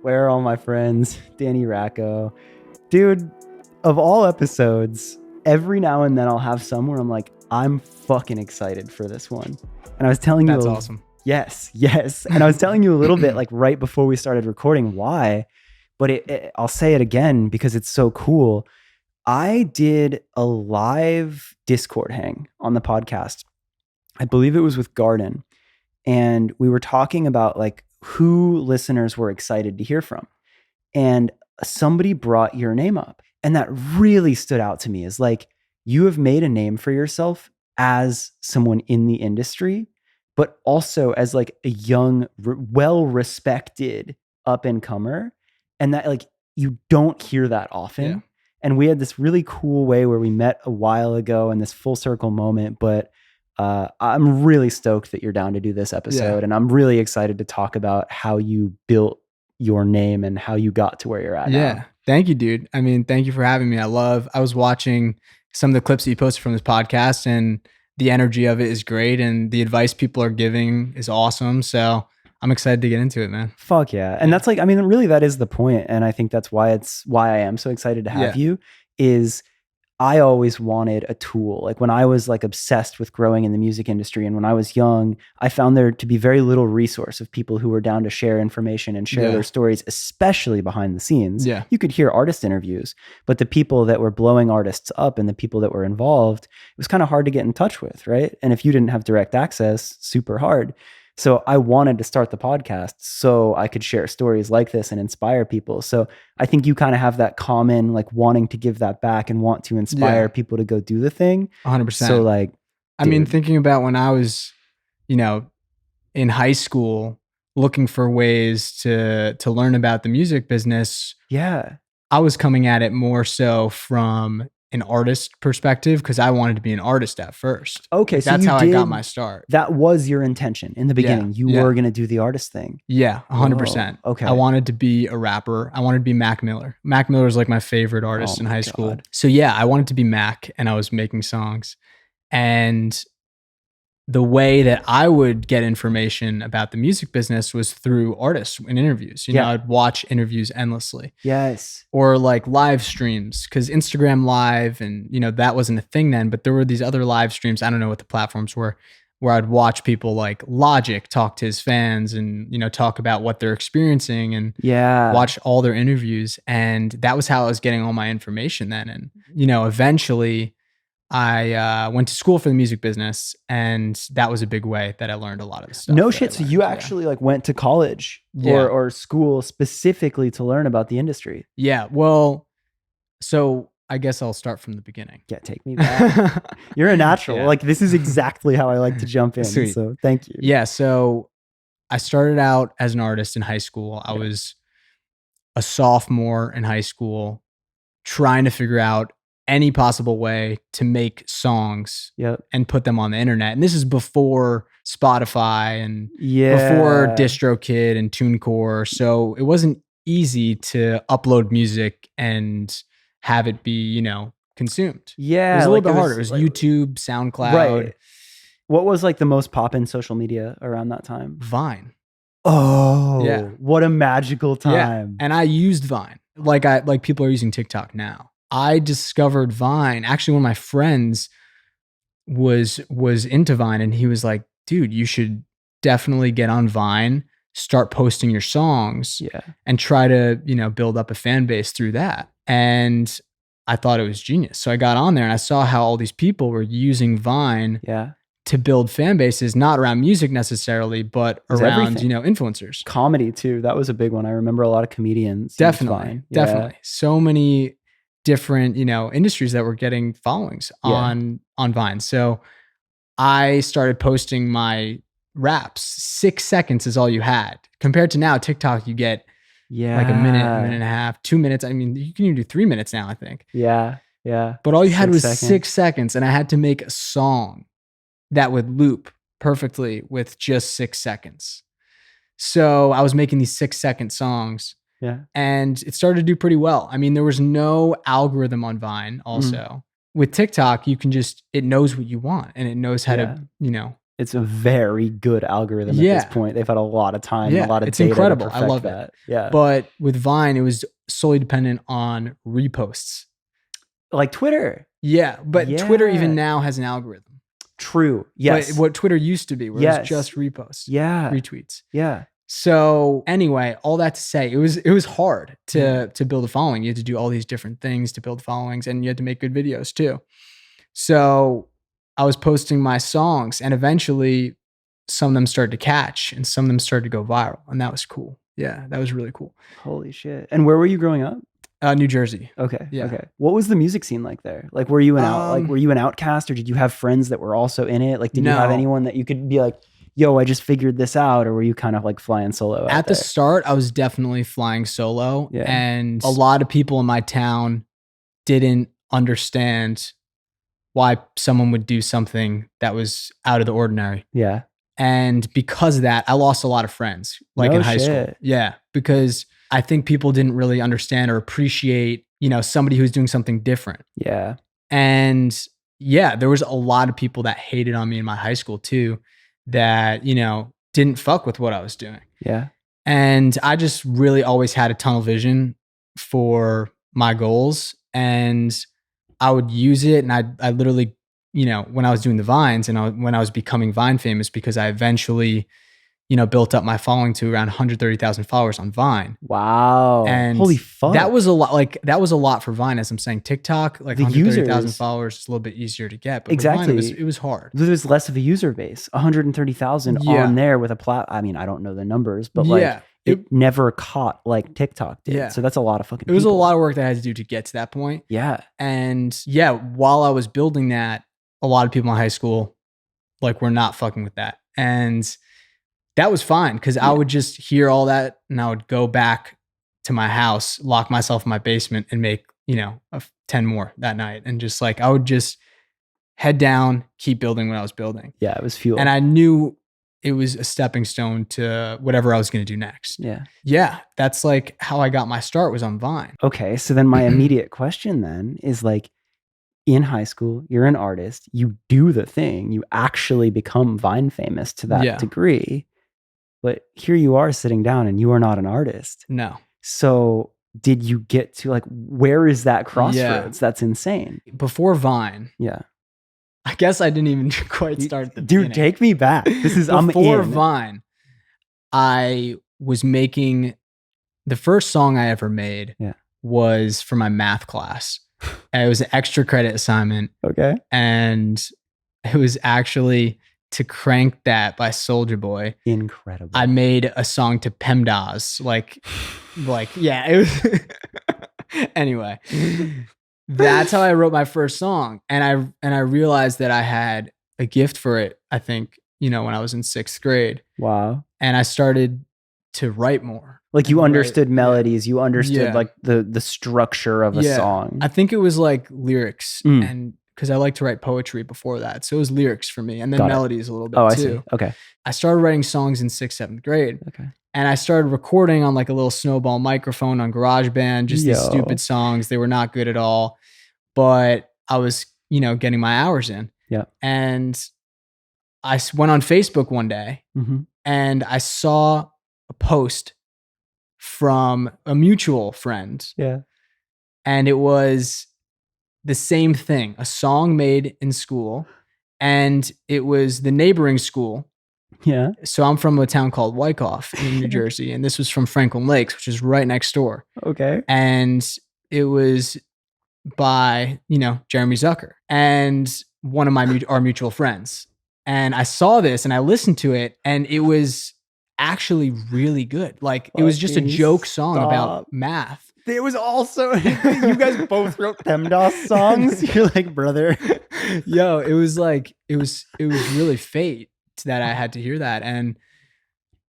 Where are all my friends? Danny Rakow. Dude, of all episodes, every now and then I'll have some where I'm like, I'm fucking excited for this one. And I was telling you... That's awesome. Yes. And I was telling you a little bit like right before we started recording why, but I'll say it again because it's so cool. I did a live Discord hang on the podcast. I believe it was with Garden. And we were talking about like who listeners were excited to hear from. And somebody brought your name up. And that really stood out to me as like, you have made a name for yourself as someone in the industry, but also as like a young, well-respected up-and-comer. And that like, you don't hear that often. Yeah. And we had this really cool way where we met a while ago in this full circle moment, but I'm really stoked that you're down to do this episode. Yeah. And I'm really excited to talk about how you built your name and how you got to where you're at now. Thank you, dude. I mean, thank you for having me. I was watching some of the clips that you posted from this podcast, and the energy of it is great. And the advice people are giving is awesome. So I'm excited to get into it, man. Fuck yeah. And that's like, I mean, really that is the point. And I think that's why I am so excited to have you is I always wanted a tool. Like when I was like obsessed with growing in the music industry and when I was young, I found there to be very little resource of people who were down to share information and share their stories, especially behind the scenes. Yeah. You could hear artist interviews, but the people that were blowing artists up and the people that were involved, it was kind of hard to get in touch with, right? And if you didn't have direct access, super hard. So I wanted to start the podcast so I could share stories like this and inspire people. So I think you kind of have that common, like wanting to give that back and want to inspire people to go do the thing. 100%. So like, I mean, thinking about when I was, in high school, looking for ways to learn about the music business. Yeah. I was coming at it more so from an artist perspective because I wanted to be an artist at first. Okay, like, so that's how I got my start. That was your intention in the beginning. You were going to do the artist thing. Yeah, 100%. Okay. I wanted to be a rapper. I wanted to be Mac Miller. Mac Miller is like my favorite artist in high school. So yeah, I wanted to be Mac and I was making songs. And the way that I would get information about the music business was through artists and interviews. I'd watch interviews endlessly. Yes. Or like live streams, because Instagram Live and, that wasn't a thing then, but there were these other live streams. I don't know what the platforms were, where I'd watch people like Logic talk to his fans and, talk about what they're experiencing and watch all their interviews. And that was how I was getting all my information then. And, eventually I went to school for the music business, and that was a big way that I learned a lot of the stuff. No shit. So you actually like went to college or school specifically to learn about the industry? Yeah. Well, so I guess I'll start from the beginning. Yeah, take me back. You're a natural. Yeah. Like this is exactly how I like to jump in. Sweet. So thank you. Yeah. So I started out as an artist in high school. I was a sophomore in high school, trying to figure out any possible way to make songs and put them on the internet. And this is before Spotify and before DistroKid and TuneCore. So it wasn't easy to upload music and have it be, consumed. Yeah. It was a little bit harder. It was like, YouTube, SoundCloud. Right. What was like the most poppin' social media around that time? Vine. Oh, what a magical time. Yeah. And I used Vine. Like people are using TikTok now. I discovered Vine. Actually, one of my friends was into Vine, and he was like, dude, you should definitely get on Vine, start posting your songs and try to, build up a fan base through that. And I thought it was genius. So I got on there and I saw how all these people were using Vine to build fan bases, not around music necessarily, but around, influencers. Comedy too. That was a big one. I remember a lot of comedians. Definitely. So many different, industries that were getting followings on Vine. So I started posting my raps. 6 seconds is all you had. Compared to now, TikTok, you get like a minute and a half, 2 minutes. I mean, you can even do 3 minutes now, I think. Yeah. But all you had was 6 seconds, and I had to make a song that would loop perfectly with just 6 seconds. So I was making these 6-second songs. Yeah. And it started to do pretty well. I mean, there was no algorithm on Vine also. With TikTok, you can it knows what you want, and it knows how to, It's a very good algorithm at this point. They've had a lot of time, a lot of it's data incredible. to I love that. it. Yeah. But with Vine, it was solely dependent on reposts. Like Twitter. Yeah. But Twitter even now has an algorithm. True. Yes. But what Twitter used to be, where it was just reposts. Yeah. Retweets. Yeah. So anyway, all that to say, it was hard to build a following. You had to do all these different things to build followings, and you had to make good videos too. So I was posting my songs, and eventually some of them started to catch and some of them started to go viral, and that was cool. Yeah, that was really cool. Holy shit. And where were you growing up? New Jersey. Okay. Yeah. Okay. What was the music scene like there? Like, were you an outcast, or did you have friends that were also in it? Like, did you have anyone that you could be like, yo, I just figured this out? Or were you kind of like flying solo out At the start, I was definitely flying solo. Yeah. And a lot of people in my town didn't understand why someone would do something that was out of the ordinary. Yeah. And because of that, I lost a lot of friends, like in high school. Yeah. Because I think people didn't really understand or appreciate, somebody who's doing something different. Yeah. And yeah, there was a lot of people that hated on me in my high school too, that, didn't fuck with what I was doing. Yeah. And I just really always had a tunnel vision for my goals, and I would use it. And I literally, when I was doing the Vines and when I was becoming Vine famous, because I eventually, built up my following to around 130,000 followers on Vine. Wow. And holy fuck. That was a lot. That was a lot for Vine, as I'm saying. TikTok, like the 130,000 followers is a little bit easier to get. But exactly. Vine, it was hard. There's less of a user base. 130,000 on there with a I mean, I don't know the numbers, but it never caught like TikTok did. Yeah. So that's a lot of fucking It was a lot of work that I had to do to get to that point. Yeah. And yeah, while I was building that, a lot of people in high school were not fucking with that. And that was fine, because I would just hear all that and I would go back to my house, lock myself in my basement, and make, 10 more that night. And just I would just head down, keep building what I was building. Yeah, it was fuel. And I knew it was a stepping stone to whatever I was going to do next. Yeah. Yeah. That's how I got my start, was on Vine. Okay. So then my immediate question then is in high school, you're an artist, you do the thing, you actually become Vine famous to that degree. But here you are sitting down and you are not an artist. No. So did you get to where is that crossroads? Yeah. That's insane. Before Vine. Yeah. I guess I didn't even quite start at the beginning. Take me back. This is before Vine. I was making the first song I ever made was for my math class. It was an extra credit assignment. Okay. And it was actually To Crank That by Soulja Boy. Incredible. I made a song to PEMDAS. Yeah, it was anyway. That's how I wrote my first song. And I realized that I had a gift for it, I think, when I was in 6th grade. Wow. And I started to write more. You understood melodies, you understood the structure of a song. I think it was lyrics, and because I like to write poetry before that. So it was lyrics for me, and then melodies a little bit too. I see. Okay. I started writing songs in 6th, 7th grade. Okay. And I started recording on a little snowball microphone on GarageBand, just these stupid songs. They were not good at all, but I was, getting my hours in. Yeah. And I went on Facebook one day and I saw a post from a mutual friend. Yeah. And it was the same thing, a song made in school, and it was the neighboring school. Yeah. So I'm from a town called Wyckoff in New Jersey, and this was from Franklin Lakes, which is right next door. Okay. And it was by, Jeremy Zucker and one of our mutual friends. And I saw this and I listened to it, and it was actually really good. It was just a joke song about math. It was also, you guys both wrote PEMDAS songs. You're brother. Yo, it was it was really fate that I had to hear that. And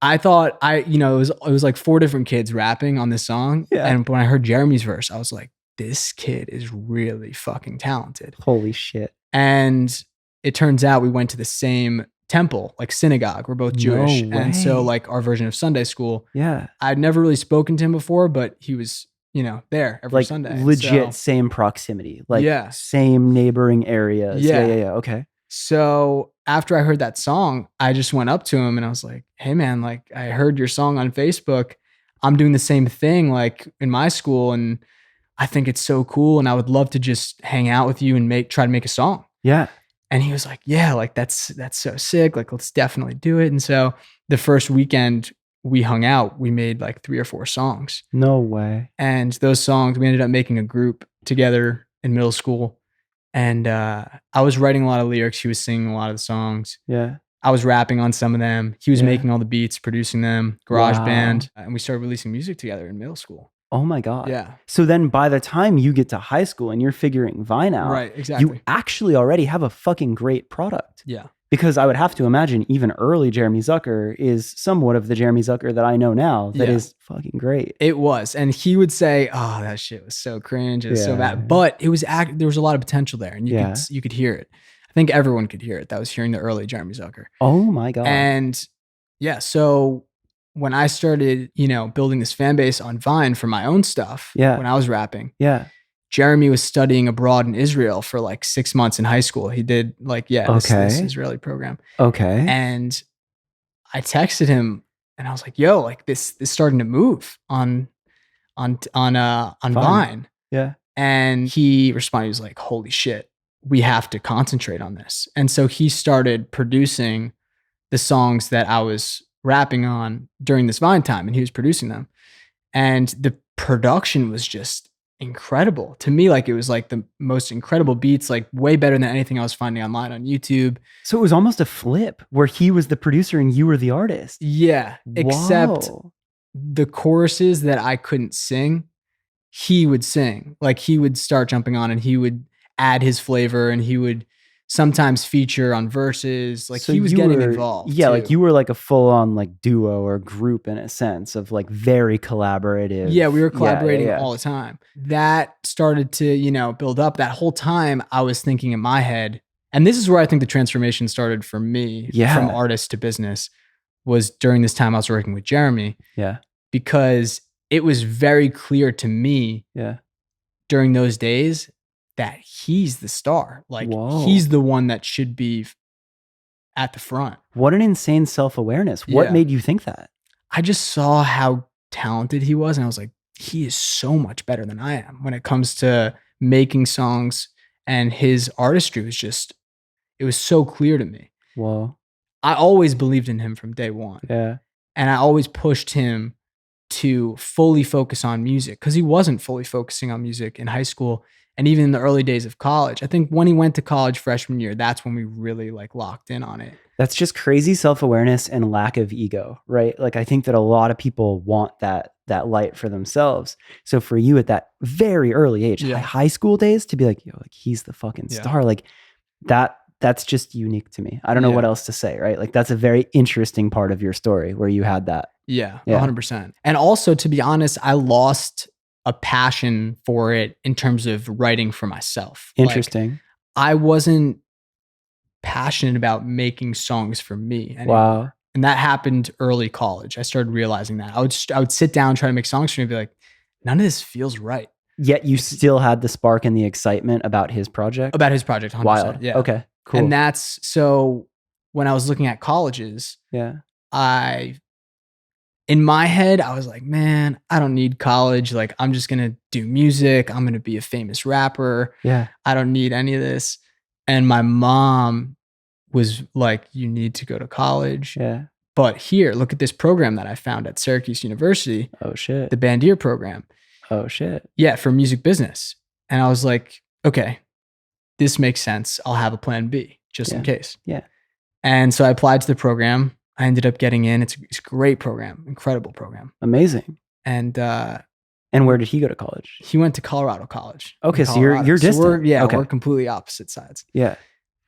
I thought it was 4 different kids rapping on this song. Yeah. And when I heard Jeremy's verse, I was like, this kid is really fucking talented. Holy shit. And it turns out we went to the same temple, synagogue. We're both Jewish. No way. And so our version of Sunday school. Yeah. I'd never really spoken to him before, but he was, there every Sunday. Legit same proximity. Same neighboring areas. Yeah. Okay. So after I heard that song, I just went up to him and I was like, hey man, like I heard your song on Facebook. I'm doing the same thing like in my school and I think it's so cool and I would love to just hang out with you and try to make a song. Yeah. And he was like, yeah, like that's so sick. Like, let's definitely do it. And so the first weekend we hung out, we made like 3 or 4 songs. No way. And those songs, we ended up making a group together in middle school. And I was writing a lot of lyrics. He was singing a lot of the songs. Yeah. I was rapping on some of them. He was Yeah. making all the beats, producing them, garage Wow. band. And we started releasing music together in middle school. Oh my God. Yeah. So then by the time you get to high school and you're figuring Vine out, Right, exactly. you actually already have a fucking great product. Yeah. Because I would have to imagine even early Jeremy Zucker is somewhat of the Jeremy Zucker that I know now that is fucking great. It was. And he would say, oh, that shit was so cringe. It was so Yeah. bad. But it was there was a lot of potential there and Yeah. you could hear it. I think everyone could hear it that was hearing the early Jeremy Zucker. Oh my God. And yeah, so when I started, building this fan base on Vine for my own stuff, when I was rapping, Jeremy was studying abroad in Israel for like 6 months in high school. He did this Israeli program. Okay. And I texted him and I was like, yo, like this is starting to move on Vine. Yeah. And he responded, he was like, holy shit, we have to concentrate on this. And so he started producing the songs that I was rapping on during this Vine time, and he was producing them. And the production was just incredible to me. Like it was like the most incredible beats, like way better than anything I was finding online on YouTube. So it was almost a flip where he was the producer and you were the artist. Yeah. Except Whoa. the choruses that I couldn't sing, he would sing. Like he would start jumping on and he would add his flavor and he would sometimes feature on verses. Like So he was you getting were- involved. Yeah, too. like you were like a full-on like duo or group in a sense of like very collaborative. Yeah, we were collaborating yeah. all the time. That started to, build up. That whole time I was thinking in my head, and this is where I think the transformation started for me from artist to business, was during this time I was working with Jeremy. Yeah. Because it was very clear to me during those days that he's the star. Like Whoa. he's the one that should be at the front. What an insane self-awareness. What Yeah. made you think that? I just saw how talented he was and I was like, he is so much better than I am when it comes to making songs, and his artistry was just, it was so clear to me. Whoa. I always believed in him from day one. Yeah. And I always pushed him to fully focus on music because he wasn't fully focusing on music in high school and even in the early days of college. I think when he went to college freshman year, that's when we really like locked in on it. That's just crazy self-awareness and lack of ego, right? Like I think that a lot of people want that light for themselves. So for you at that very early age, high school days, to be like, yo, like he's the fucking star, like that's just unique to me. I don't know what else to say, right? Like that's a very interesting part of your story where you had that. Yeah. 100%. And also, to be honest, I lost a passion for it in terms of writing for myself. Interesting. Like, I wasn't passionate about making songs for me anymore. Wow. And that happened early college. I started realizing that. I would sit down, try to make songs for me and be like, none of this feels right. Yet you still had the spark and the excitement about his project? About his project, 100%. Wild. Yeah. Okay, cool. And that's, so when I was looking at colleges, in my head, I was like, man, I don't need college. Like, I'm just going to do music. I'm going to be a famous rapper. Yeah. I don't need any of this. And my mom was like, you need to go to college. Yeah. But here, look at this program that I found at Syracuse University. Oh, shit. The Bandier program. Oh, shit. Yeah, for music business. And I was like, okay, this makes sense. I'll have a plan B just in case. Yeah. And so I applied to the program. I ended up getting in. It's a great program, incredible program. Amazing. And where did he go to college? He went to Colorado College. Okay, so you're distant. So we're completely opposite sides. Yeah.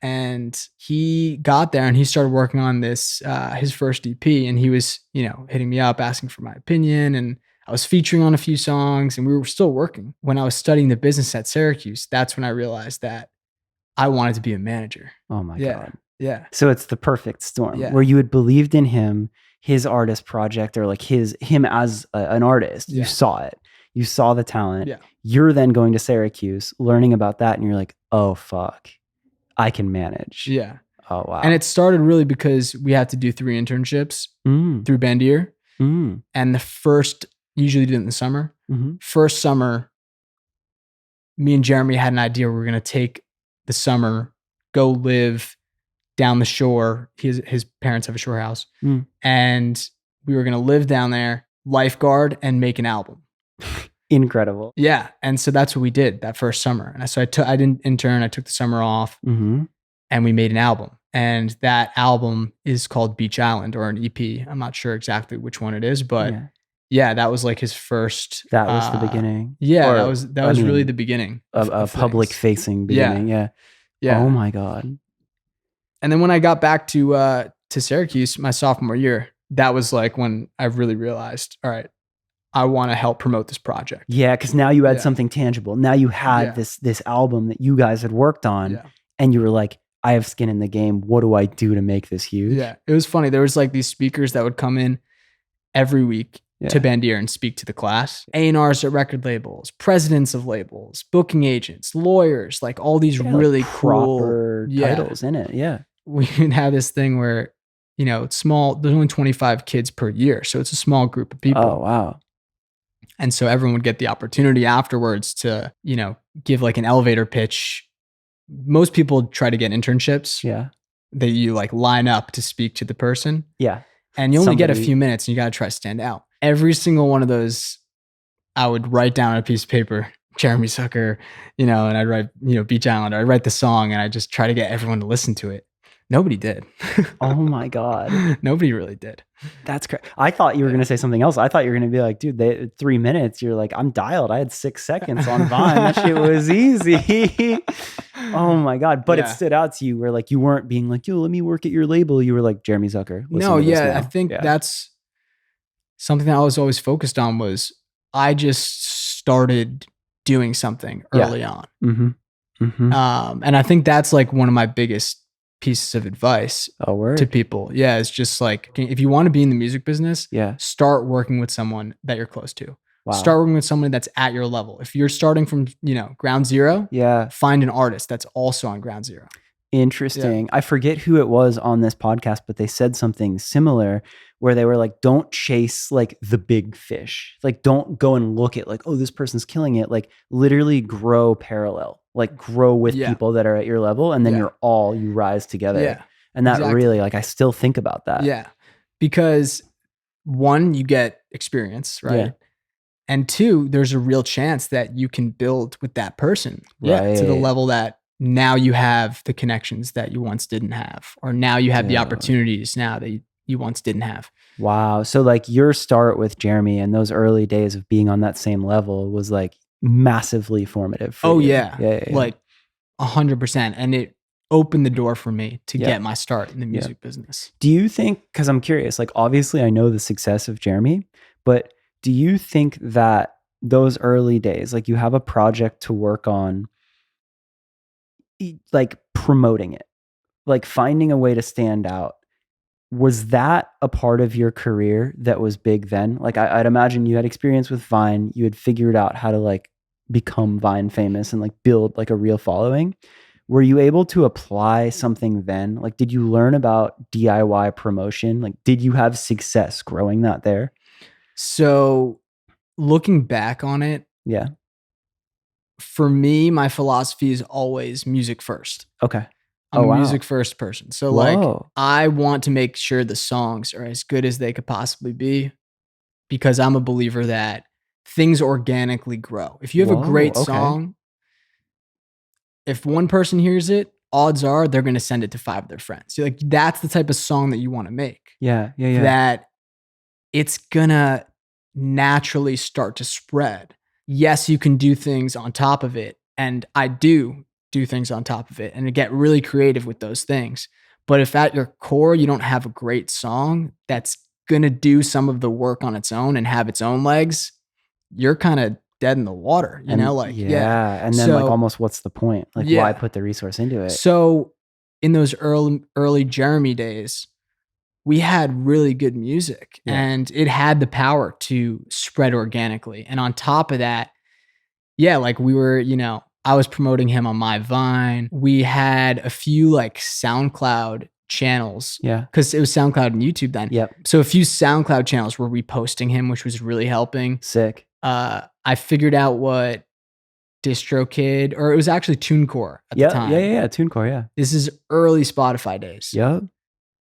And he got there and he started working on this, his first EP, and he was, hitting me up, asking for my opinion, and I was featuring on a few songs, and we were still working. When I was studying the business at Syracuse, that's when I realized that I wanted to be a manager. Oh my God. Yeah. So it's the perfect storm where you had believed in him, his artist project, or like him as an artist. You saw it. You saw the talent. Yeah. You're then going to Syracuse, learning about that, and you're like, oh, fuck. I can manage. Yeah. Oh, wow. And it started really because we had to do 3 internships through Bandier. And the first, usually do it in the summer. First summer, me and Jeremy had an idea. We were going to take the summer, go live down the shore. His parents have a shore house. And we were going to live down there, lifeguard, and make an album. Incredible. Yeah. And so that's what we did that first summer. And so I didn't intern. I took the summer off and we made an album. And that album is called Beach Island, or an EP. I'm not sure exactly which one it is, but yeah, that was like his first. That was the beginning. Yeah, or, that was really the beginning of public facing beginning. Yeah. Oh my God. And then when I got back to Syracuse my sophomore year, that was like when I really realized, all right, I want to help promote this project. Yeah, because now you had something tangible. Now you had this album that you guys had worked on, and you were like, I have skin in the game. What do I do to make this huge? Yeah, it was funny. There was like these speakers that would come in every week to Bandier and speak to the class. A&Rs at record labels, presidents of labels, booking agents, lawyers, like all these really like proper cool titles in it. Yeah. We had this thing where, it's small. There's only 25 kids per year. So it's a small group of people. Oh, wow. And so everyone would get the opportunity afterwards to, give like an elevator pitch. Most people try to get internships. Yeah. That you like line up to speak to the person. Yeah. And you only get a few minutes and you got to try to stand out. Every single one of those, I would write down on a piece of paper, Jeremy Zucker, and I'd write, Beach Island, or I'd write the song and I just try to get everyone to listen to it. Nobody did. Oh my God. Nobody really did. That's crazy. I thought you were going to say something else. I thought you were going to be like, dude, 3 minutes. You're like, I'm dialed. I had 6 seconds on Vine. That shit was easy. Oh my God. But it stood out to you where like, you weren't being like, yo, let me work at your label. You were like, Jeremy Zucker. No, I think that's something that I was always focused on. Was I just started doing something early on. And I think that's like one of my biggest pieces of advice to people. Yeah, it's just like, if you want to be in the music business, start working with someone that you're close to. Wow. Start working with someone that's at your level. If you're starting from, ground zero, find an artist that's also on ground zero. Interesting. I forget who it was on this podcast, but they said something similar where they were like, don't chase like the big fish. Like, don't go and look at like, oh, this person's killing it. Like, literally grow parallel, like grow with people that are at your level. And then you rise together. Yeah. And that really, like, I still think about that. Yeah. Because 1, you get experience, right? Yeah. And 2, there's a real chance that you can build with that person to the level that now you have the connections that you once didn't have, or now you have the opportunities now that you once didn't have. Wow. So like your start with Jeremy and those early days of being on that same level was like massively formative for you. Yeah. Like 100%. And it opened the door for me to get my start in the music business. Do you think, because I'm curious, like obviously I know the success of Jeremy, but do you think that those early days, like you have a project to work on, like promoting it, like finding a way to stand out, was that a part of your career that was big then? Like I'd imagine you had experience with Vine, you had figured out how to like become Vine famous and like build like a real following. Were you able to apply something then? Like, did you learn about DIY promotion? Like, did you have success growing that there? So looking back on it, for me, my philosophy is always music first. Okay. I'm a music first person. So like, I want to make sure the songs are as good as they could possibly be, because I'm a believer that things organically grow. If you have a great song, if one person hears it, odds are they're going to send it to 5 of their friends. You're like, that's the type of song that you want to make. Yeah. That it's going to naturally start to spread. Yes, you can do things on top of it. And I do things on top of it and get really creative with those things. But if at your core, you don't have a great song that's going to do some of the work on its own and have its own legs, you're kind of dead in the water, you know, like, And then like almost what's the point? Like why put the resource into it? So in those early Jeremy days, we had really good music and it had the power to spread organically. And on top of that, like we were, I was promoting him on my Vine. We had a few like SoundCloud channels. Yeah. Because it was SoundCloud and YouTube then. Yep. So a few SoundCloud channels were reposting him, which was really helping. Sick. I figured out what DistroKid, or it was actually TuneCore at the time. Yeah. TuneCore, yeah. This is early Spotify days. Yep.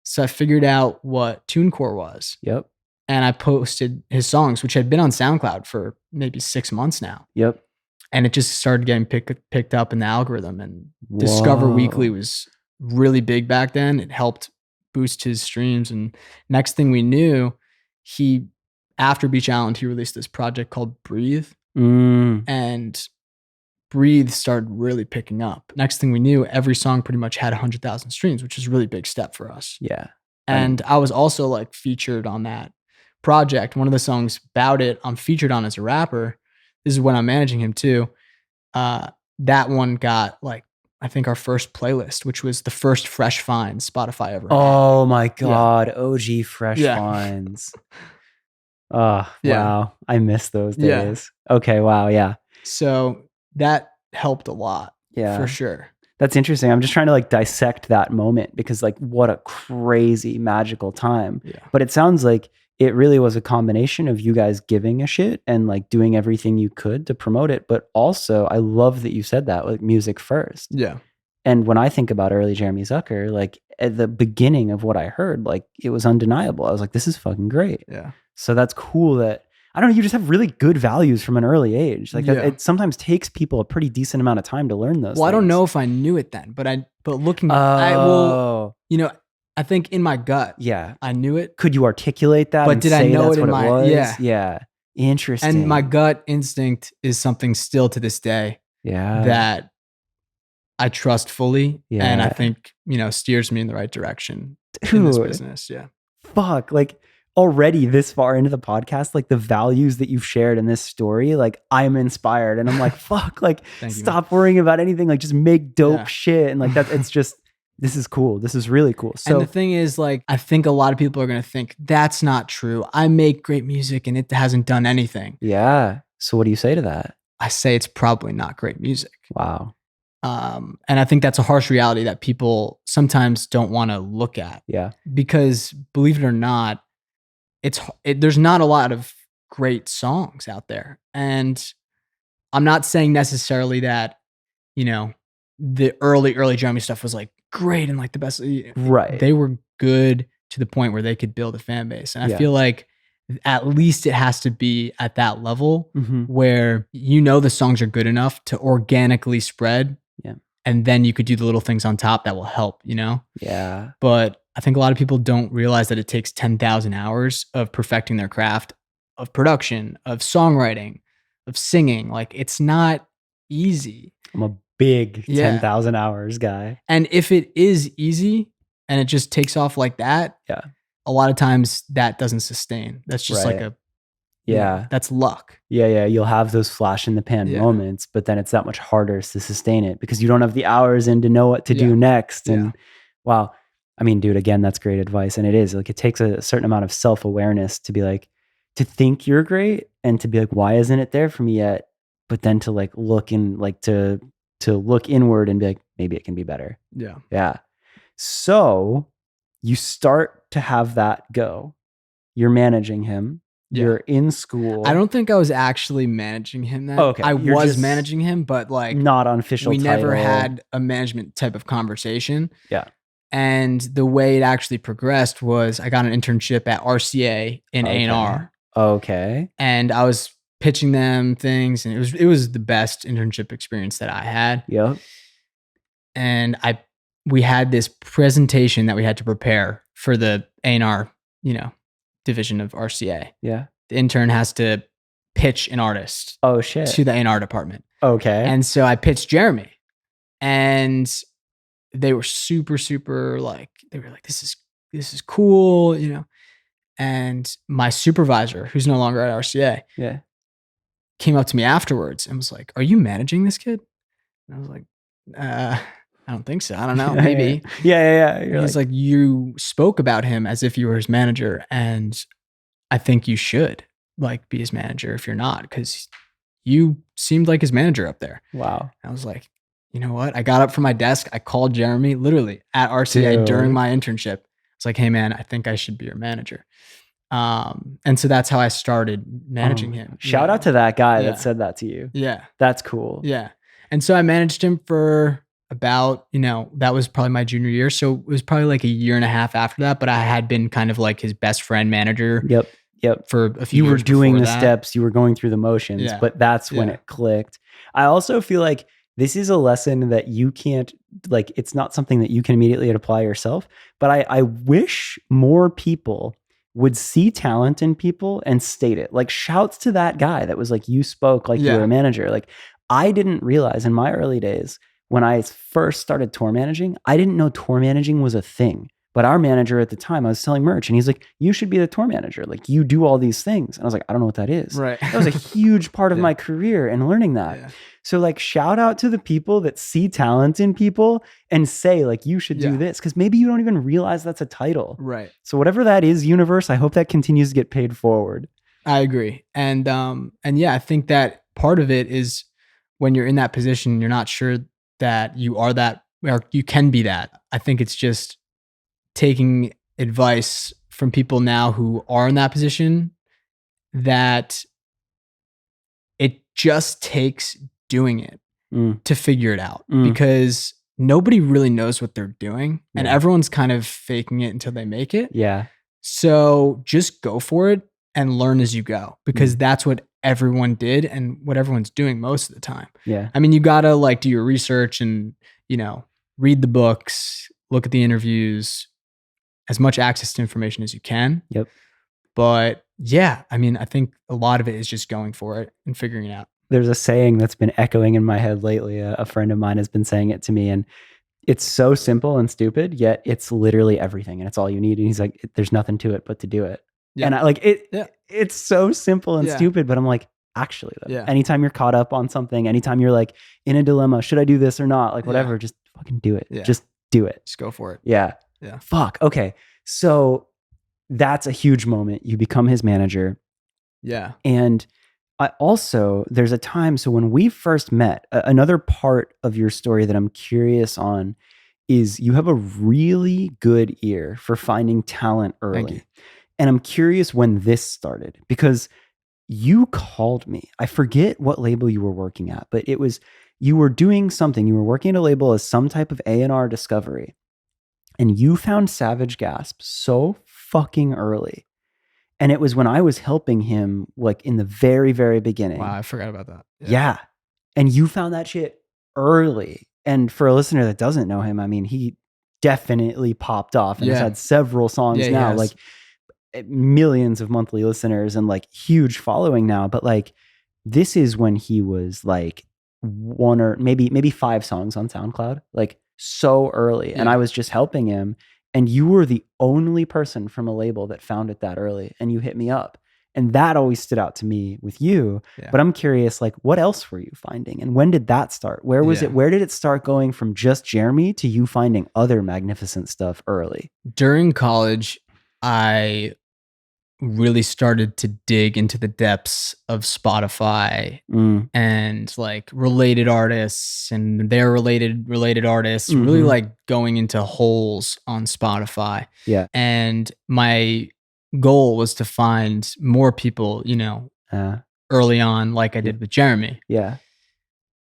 So I figured out what TuneCore was. Yep. And I posted his songs, which had been on SoundCloud for maybe 6 months now. Yep. And it just started getting picked up in the algorithm. And Discover Weekly was really big back then. It helped boost his streams. And next thing we knew, after Beach Island, he released this project called Breathe. And Breathe started really picking up. Next thing we knew, every song pretty much had 100,000 streams, which is a really big step for us. Yeah. And I was also like featured on that project. One of the songs about it, I'm featured on as a rapper. This is when I'm managing him too. That one got like, I think our first playlist, which was the first Fresh Finds Spotify ever had. Oh my God. Yeah. OG Fresh Finds. Oh, wow. I miss those days. Yeah. Okay. Wow. Yeah. So that helped a lot. Yeah. For sure. That's interesting. I'm just trying to like dissect that moment because like what a crazy magical time. Yeah. But it sounds like it really was a combination of you guys giving a shit and like doing everything you could to promote it. But also I love that you said that, like music first. Yeah. And when I think about early Jeremy Zucker, like at the beginning of what I heard, like it was undeniable. I was like, this is fucking great. Yeah. So that's cool that, I don't know, you just have really good values from an early age. Like that, it sometimes takes people a pretty decent amount of time to learn those things. I don't know if I knew it then, but looking, I think in my gut, I knew it. Could you articulate that? But did I know it in my, yeah. Interesting. And my gut instinct is something still to this day. Yeah. That I trust fully. Yeah. And I think, steers me in the right direction in this business. Yeah. Fuck. Like already this far into the podcast, like the values that you've shared in this story, like I'm inspired and I'm like, fuck, like stop worrying about anything. Like just make dope shit. And like that, it's just, this is cool. This is really cool. So and the thing is like, I think a lot of people are going to think that's not true. I make great music and it hasn't done anything. Yeah. So what do you say to that? I say it's probably not great music. Wow. And I think that's a harsh reality that people sometimes don't want to look at. Yeah. Because believe it or not, there's not a lot of great songs out there. And I'm not saying necessarily that, the early Jeremy stuff was like great and like the best. Right. They were good to the point where they could build a fan base. And I feel like at least it has to be at that level where the songs are good enough to organically spread. Yeah. And then you could do the little things on top that will help, Yeah. But I think a lot of people don't realize that it takes 10,000 hours of perfecting their craft, of production, of songwriting, of singing. Like it's not easy. I'm a big 10,000 hours guy. And if it is easy and it just takes off like that, a lot of times that doesn't sustain. That's just like that's luck. Yeah. You'll have those flash in the pan moments, but then it's that much harder to sustain it because you don't have the hours in to know what to do next. And wow. I mean, dude, again, that's great advice. And it is like, it takes a certain amount of self-awareness to be like, to think you're great and to be like, why isn't it there for me yet? But then to like look and like to look inward and be like, maybe it can be better. Yeah. Yeah. So you start to have that go. You're managing him. Yeah. You're in school. I don't think I was actually managing him then. Oh, okay. I was managing him, but like not on official we title. Never had a management type of conversation. Yeah. And the way it actually progressed was I got an internship at RCA in A&R. Okay. And I was pitching them things and it was the best internship experience that I had. Yep. And we had this presentation that we had to prepare for the A&R, division of RCA. Yeah. The intern has to pitch an artist. Oh shit. To the A&R department. Okay. And so I pitched Jeremy and they were super, super like, they were like, this is cool, and my supervisor, who's no longer at RCA, came up to me afterwards and was like, are you managing this kid? And I was like, I don't think so. I don't know. Maybe. Yeah. He's like, you spoke about him as if you were his manager. And I think you should like be his manager if you're not, because you seemed like his manager up there. Wow. I was like, you know what? I got up from my desk. I called Jeremy literally at RCA during my internship. It's like, hey man, I think I should be your manager. And so that's how I started managing him. Shout out to that guy that said that to you. Yeah. That's cool. Yeah. And so I managed him for about, that was probably my junior year. So it was probably like a year and a half after that, but I had been kind of like his best friend manager. Yep. For a few years. You were doing the that. steps, you were going through the motions, but that's when it clicked. I also feel like this is a lesson that you can't, like, it's not something that you can immediately apply yourself, but I wish more people would see talent in people and state it. Like, shouts to that guy that was like, you spoke like you were a manager. Like, I didn't realize in my early days when I first started tour managing, I didn't know tour managing was a thing. But our manager at the time, I was selling merch and he's like, you should be the tour manager. Like, you do all these things. And I was like, I don't know what that is. Right. That was a huge part of my career and learning that. Yeah. So like, shout out to the people that see talent in people and say like, you should do this. Cause maybe you don't even realize that's a title. Right. So whatever that is, universe, I hope that continues to get paid forward. I agree. And yeah, I think that part of it is when you're in that position, you're not sure that you are that, or you can be that. I think it's just taking advice from people now who are in that position, that it just takes doing it to figure it out, because nobody really knows what they're doing and everyone's kind of faking it until they make it. Yeah. So just go for it and learn as you go, because that's what everyone did and what everyone's doing most of the time. Yeah. I mean, you gotta like do your research and, read the books, look at the interviews, as much access to information as you can. Yep. But yeah, I mean, I think a lot of it is just going for it and figuring it out. There's a saying that's been echoing in my head lately. A friend of mine has been saying it to me, and it's so simple and stupid, yet it's literally everything and it's all you need. And he's like, there's nothing to it but to do it. Yeah. And I like it. Yeah. It's so simple and stupid, but I'm like, actually though, anytime you're caught up on something, anytime you're like in a dilemma, should I do this or not? Like whatever, just fucking do it. Just do it. Just go for it. Yeah. Yeah. Fuck. Okay. So that's a huge moment. You become his manager. Yeah. And I also, there's a time, so when we first met, another part of your story that I'm curious on is you have a really good ear for finding talent early. Thank you. And I'm curious when this started, because you called me. I forget what label you were working at, but it was, you were doing something. You were working at a label as some type of A&R discovery. And you found Savage Gasp so fucking early. And it was when I was helping him, like in the very, very beginning. Wow, I forgot about that. Yeah. And you found that shit early. And for a listener that doesn't know him, I mean, he definitely popped off and has had several songs now, like millions of monthly listeners and like huge following now. But like, this is when he was like one or maybe 5 songs on SoundCloud, like so early. And I was just helping him. And you were the only person from a label that found it that early, and you hit me up. And that always stood out to me with you. Yeah. But I'm curious, like, what else were you finding? And when did that start? Where was it? Where did it start going from just Jeremy to you finding other magnificent stuff early? During college, I really started to dig into the depths of Spotify and like related artists and their related artists, really like going into holes on Spotify. Yeah. And my goal was to find more people, early on, like I did with Jeremy. Yeah.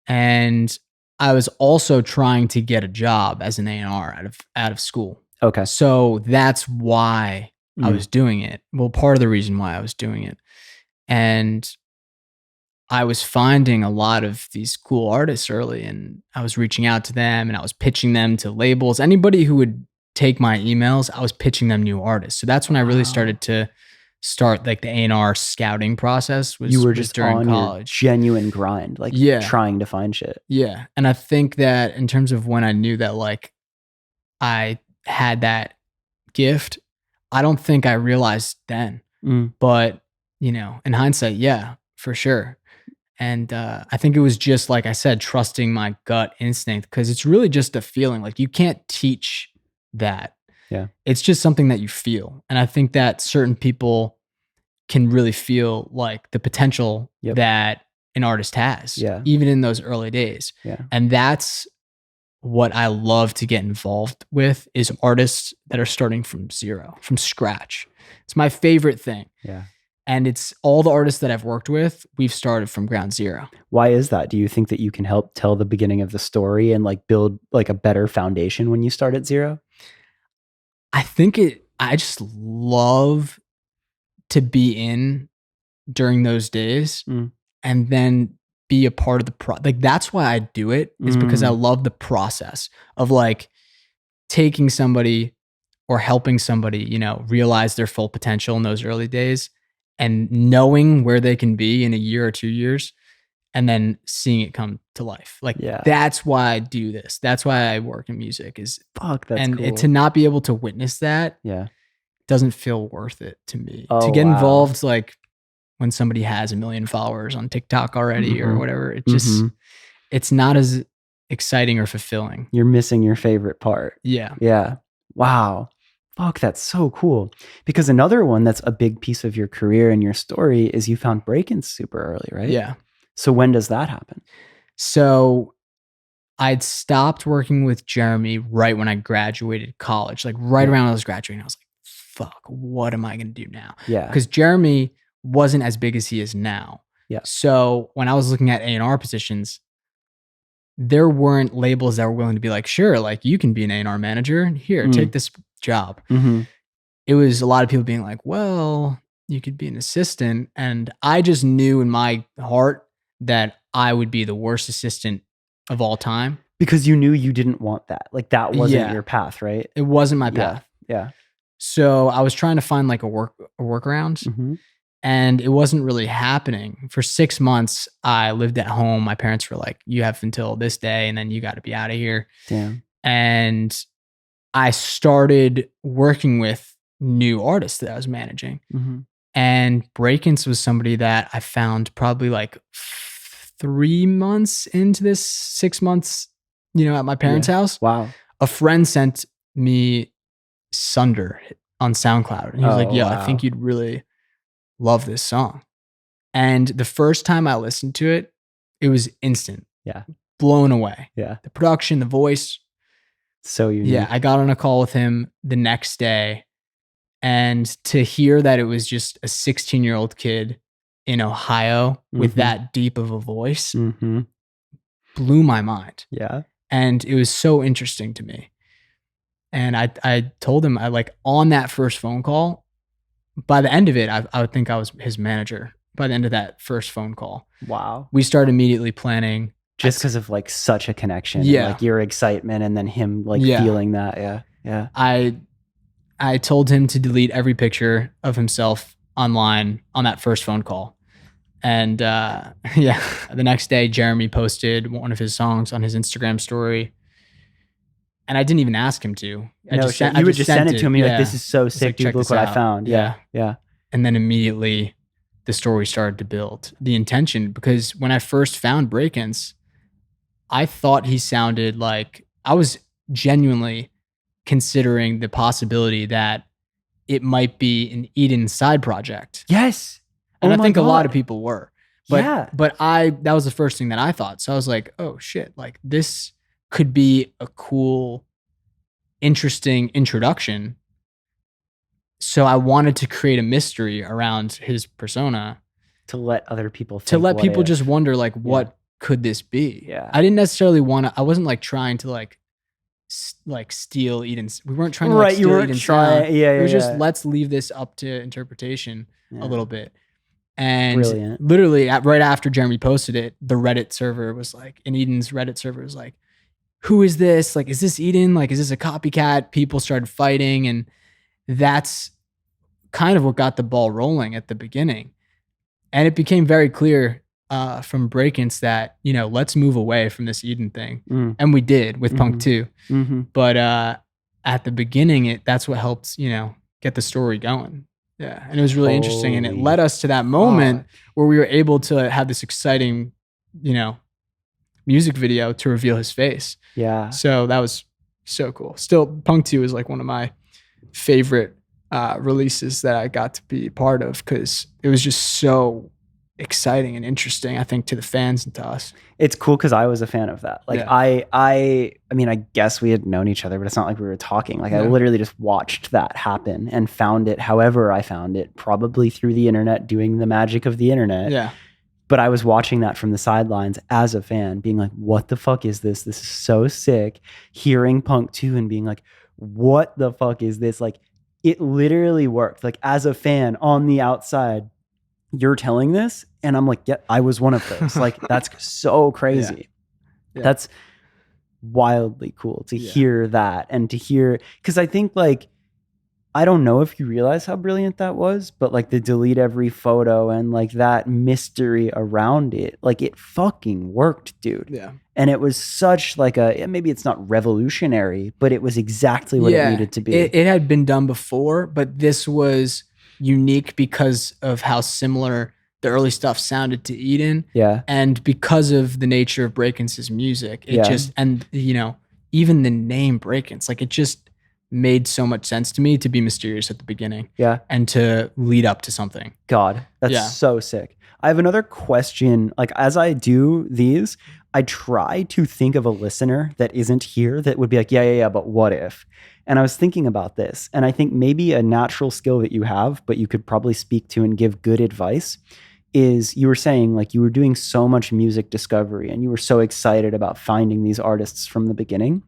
And I was also trying to get a job as an A&R out of school. Okay. So that's why I was doing it. Well, part of the reason why I was doing it. And I was finding a lot of these cool artists early, and I was reaching out to them and I was pitching them to labels. Anybody who would take my emails, I was pitching them new artists. So that's when I really started to start like the A&R scouting process. You were just during on college. Your genuine grind, like trying to find shit. Yeah. And I think that in terms of when I knew that like I had that gift, I don't think I realized then, but in hindsight, yeah, for sure. And I think it was just, like I said, trusting my gut instinct, because it's really just a feeling. Like you can't teach that. Yeah. It's just something that you feel. And I think that certain people can really feel like the potential that an artist has, Yeah. even in those early days. Yeah. And that's what I love to get involved with, is artists that are starting from zero, from scratch. It's my favorite thing. Yeah. And it's all the artists that I've worked with, we've started from ground zero. Why is that? Do you think that you can help tell the beginning of the story and like build like a better foundation when you start at zero? I just love to be in during those days and then be a part of the like that's why I do it, is because I love the process of like taking somebody or helping somebody, you know, realize their full potential in those early days and knowing where they can be in a year or 2 years and then seeing it come to life. Like that's why I do this. That's why I work in music, is Fuck, that's and cool. to not be able to witness that doesn't feel worth it to me. To get involved, like when somebody has 1 million followers on TikTok already or whatever, it just it's not as exciting or fulfilling. You're missing your favorite part. Yeah. Yeah. Wow. Fuck, that's so cool. Because another one that's a big piece of your career and your story is you found Brakence super early, right? Yeah. So when does that happen? So I'd stopped working with Jeremy right when I graduated college, like right around when I was graduating. I was like, fuck, what am I going to do now? Yeah. Because Jeremy wasn't as big as he is now. Yeah. So when I was looking at A&R positions, there weren't labels that were willing to be like, sure, like you can be an A&R manager. Here, take this job. It was a lot of people being like, well, you could be an assistant. And I just knew in my heart that I would be the worst assistant of all time. Because you knew you didn't want that. Like that wasn't your path, right? It wasn't my path. Yeah. So I was trying to find like a workaround. And it wasn't really happening. For 6 months, I lived at home. My parents were like, you have until this day and then you got to be out of here. Damn. And I started working with new artists that I was managing. And Brakence was somebody that I found probably like 3 months into this, 6 months, you know, at my parents' house. Wow. A friend sent me Sunder on SoundCloud. And he was like, yo, I think you'd really love this song. And the first time I listened to it, it was instant. Yeah. Blown away. Yeah. The production, the voice. So unique. Yeah. I got on a call with him the next day. And to hear that it was just a 16-year-old kid in Ohio with that deep of a voice blew my mind. Yeah. And it was so interesting to me. And I told him, I like on that first phone call, by the end of it, I would think I was his manager by the end of that first phone call. Wow. We started immediately planning. Just because of like such a connection. Yeah. And, like your excitement and then him like feeling that. Yeah. Yeah. I told him to delete every picture of himself online on that first phone call. And the next day, Jeremy posted one of his songs on his Instagram story. And I didn't even ask him to. You would just send it to me like, this is so sick, like, dude. Look what I found. Yeah. And then immediately the story started to build. The intention, because when I first found Brakence, I thought he sounded like, I was genuinely considering the possibility that it might be an Eden side project. Yes. And I think a lot of people were. But, but that was the first thing that I thought. So I was like, oh shit, like this could be a cool, interesting introduction. So I wanted to create a mystery around his persona. To let other people think, to let people just wonder, like, what could this be? Yeah. I didn't necessarily want to, I wasn't like trying to like steal Eden's. We weren't trying to like steal Eden's sound. It was just, let's leave this up to interpretation a little bit. And brilliant. Literally right after Jeremy posted it, the Reddit server was like, in Eden's Reddit server was like, who is this? Like, is this Eden? Like, is this a copycat? People started fighting. And that's kind of what got the ball rolling at the beginning. And it became very clear from Brakence that, you know, let's move away from this Eden thing. And we did with Punk 2. But at the beginning, that's what helped, you know, get the story going. Yeah. And it was really interesting. And it led us to that moment where we were able to have this exciting, you know, music video to reveal his face. Yeah. So that was so cool. Still, Punk 2 is like one of my favorite releases that I got to be part of, because it was just so exciting and interesting, I think, to the fans and to us. It's cool because I was a fan of that. Like Yeah. I mean, I guess we had known each other, but it's not like we were talking. Like I Yeah. literally just watched that happen and found it however I found it, probably through the internet, doing the magic of the internet. Yeah. But I was watching that from the sidelines as a fan, being like, what the fuck is this? This is so sick. Hearing Punk 2 and being like, what the fuck is this? Like, it literally worked. Like, as a fan on the outside, you're telling this, and I'm like, yeah, I was one of those. Like, that's so crazy. Yeah. That's wildly cool to hear that, and to hear, because I think, like, I don't know if you realize how brilliant that was, but like the delete every photo and like that mystery around it, like it fucking worked, dude. Yeah. And it was such like maybe it's not revolutionary, but it was exactly what it needed to be. It had been done before, but this was unique because of how similar the early stuff sounded to Eden. Yeah. And because of the nature of Brakence's music, it just, and you know, even the name Brakence, like it just made so much sense to me to be mysterious at the beginning. Yeah. And to lead up to something. God, that's so sick. I have another question. Like, as I do these, I try to think of a listener that isn't here that would be like, yeah, but what if? And I was thinking about this, and I think maybe a natural skill that you have, but you could probably speak to and give good advice, is you were saying like you were doing so much music discovery and you were so excited about finding these artists from the beginning.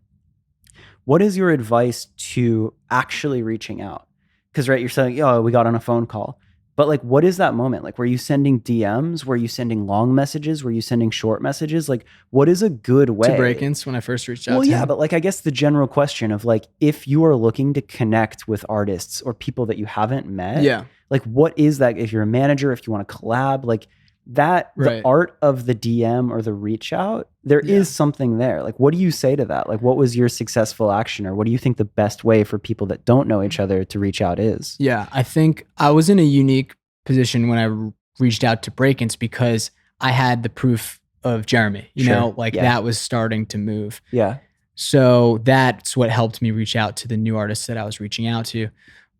What is your advice to actually reaching out? Because, right, you're saying, oh, we got on a phone call. But, like, what is that moment? Like, were you sending DMs? Were you sending long messages? Were you sending short messages? Like, what is a good way? To Brakence when I first reached out to him? But, like, I guess the general question of, like, if you are looking to connect with artists or people that you haven't met, like, what is that? If you're a manager, if you want to collab, like, that the art of the DM or the reach out, there is something there. Like, what do you say to that? Like, what was your successful action, or what do you think the best way for people that don't know each other to reach out is? Yeah, I think I was in a unique position when I reached out to Brakence because I had the proof of Jeremy, you know, like that was starting to move. Yeah. So that's what helped me reach out to the new artists that I was reaching out to.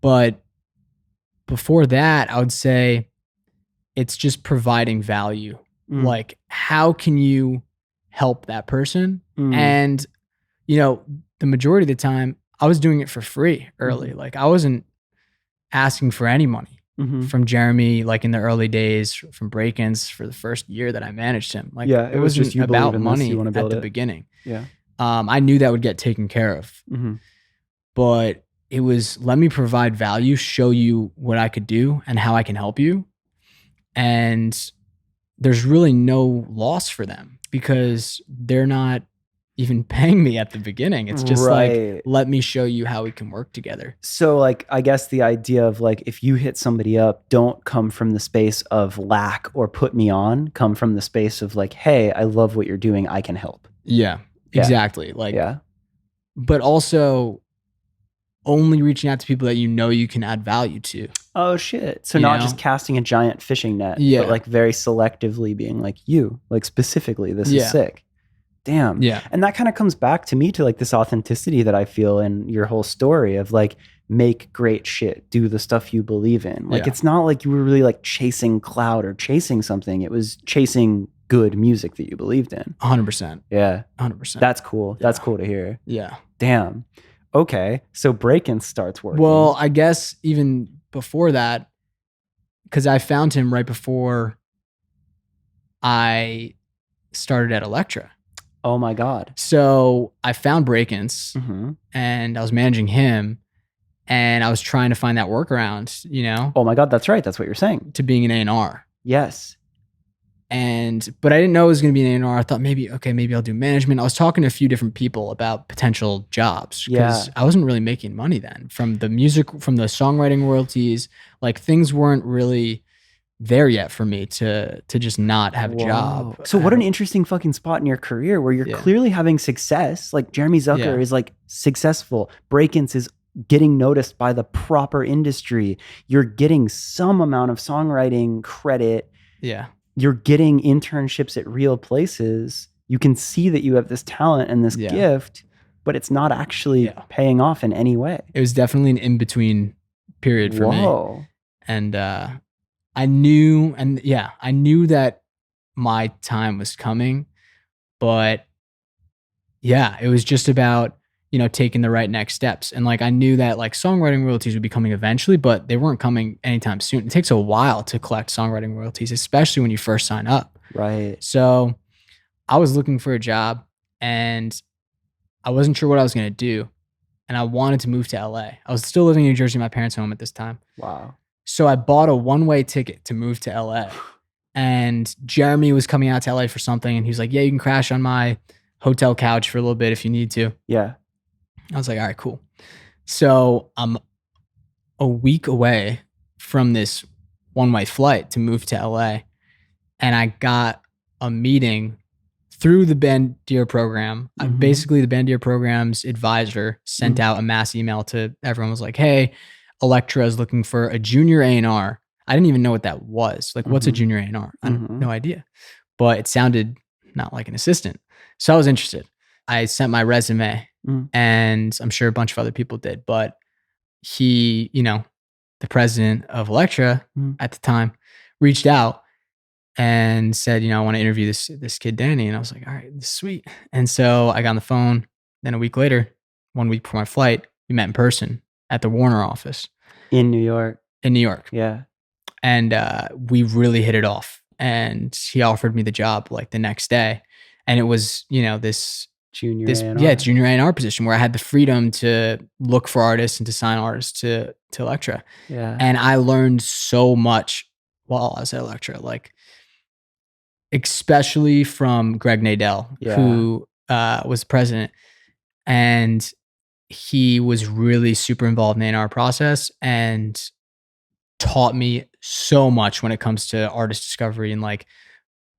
But before that, I would say it's just providing value. Like, how can you help that person? And, you know, the majority of the time I was doing it for free early. Like, I wasn't asking for any money from Jeremy, like in the early days, from Brakence for the first year that I managed him. Like, it was just about money at the beginning. Yeah. I knew that would get taken care of, but it was, let me provide value, show you what I could do and how I can help you. And there's really no loss for them because they're not even paying me at the beginning. It's just like, let me show you how we can work together. So, like, I guess the idea of like, if you hit somebody up, don't come from the space of lack or put me on, come from the space of like, hey, I love what you're doing. I can help. Yeah, exactly. Like, but also only reaching out to people that you know you can add value to. Oh shit. So not just casting a giant fishing net, but like very selectively being like, you, like specifically, this is sick. Damn. Yeah. And that kind of comes back to me to like this authenticity that I feel in your whole story of like, make great shit, do the stuff you believe in. Like, it's not like you were really like chasing cloud or chasing something. It was chasing good music that you believed in. 100%. Yeah. 100%. That's cool. That's cool to hear. Yeah. Damn. Okay. So Brakence starts working. Well, I guess even before that, because I found him right before I started at Elektra. Oh my God. So I found Brakence and I was managing him and I was trying to find that workaround, you know? Oh my God, that's right. That's what you're saying. To being an A&R. Yes. But I didn't know it was going to be an A&R. I thought maybe I'll do management. I was talking to a few different people about potential jobs because I wasn't really making money then from the music, from the songwriting royalties. Like, things weren't really there yet for me to just not have a job. So what an interesting fucking spot in your career where you're clearly having success. Like, Jeremy Zucker is like successful. Brakence is getting noticed by the proper industry. You're getting some amount of songwriting credit. Yeah. You're getting internships at real places. You can see that you have this talent and this gift, but it's not actually paying off in any way. It was definitely an in-between period for me. And I knew, I knew that my time was coming, but yeah, it was just about, taking the right next steps. And like, I knew that like songwriting royalties would be coming eventually, but they weren't coming anytime soon. It takes a while to collect songwriting royalties, especially when you first sign up. Right. So I was looking for a job and I wasn't sure what I was going to do. And I wanted to move to LA. I was still living in New Jersey, my parents' home at this time. Wow. So I bought a one-way ticket to move to LA. And Jeremy was coming out to LA for something. And he was like, yeah, you can crash on my hotel couch for a little bit if you need to. Yeah. I was like, all right, cool. So I'm a week away from this one-way flight to move to LA. And I got a meeting through the Bandier program. Basically, the Bandier program's advisor sent out a mass email to everyone. Was like, hey, Elektra is looking for a junior A&R. I didn't even know what that was. Like, what's a junior A&R? I had no idea. But it sounded not like an assistant. So I was interested. I sent my resume and I'm sure a bunch of other people did. But he, the president of Elektra at the time, reached out and said, I want to interview this kid, Danny. And I was like, all right, this is sweet. And so I got on the phone. Then a week later, 1 week before my flight, we met in person at the Warner office. In New York. Yeah. And we really hit it off. And he offered me the job like the next day. And it was, this junior A&R position where I had the freedom to look for artists and to sign artists to Elektra. Yeah. And I learned so much while I was at Elektra, like especially from Greg Nadell, who was president. And he was really super involved in the A&R process and taught me so much when it comes to artist discovery and like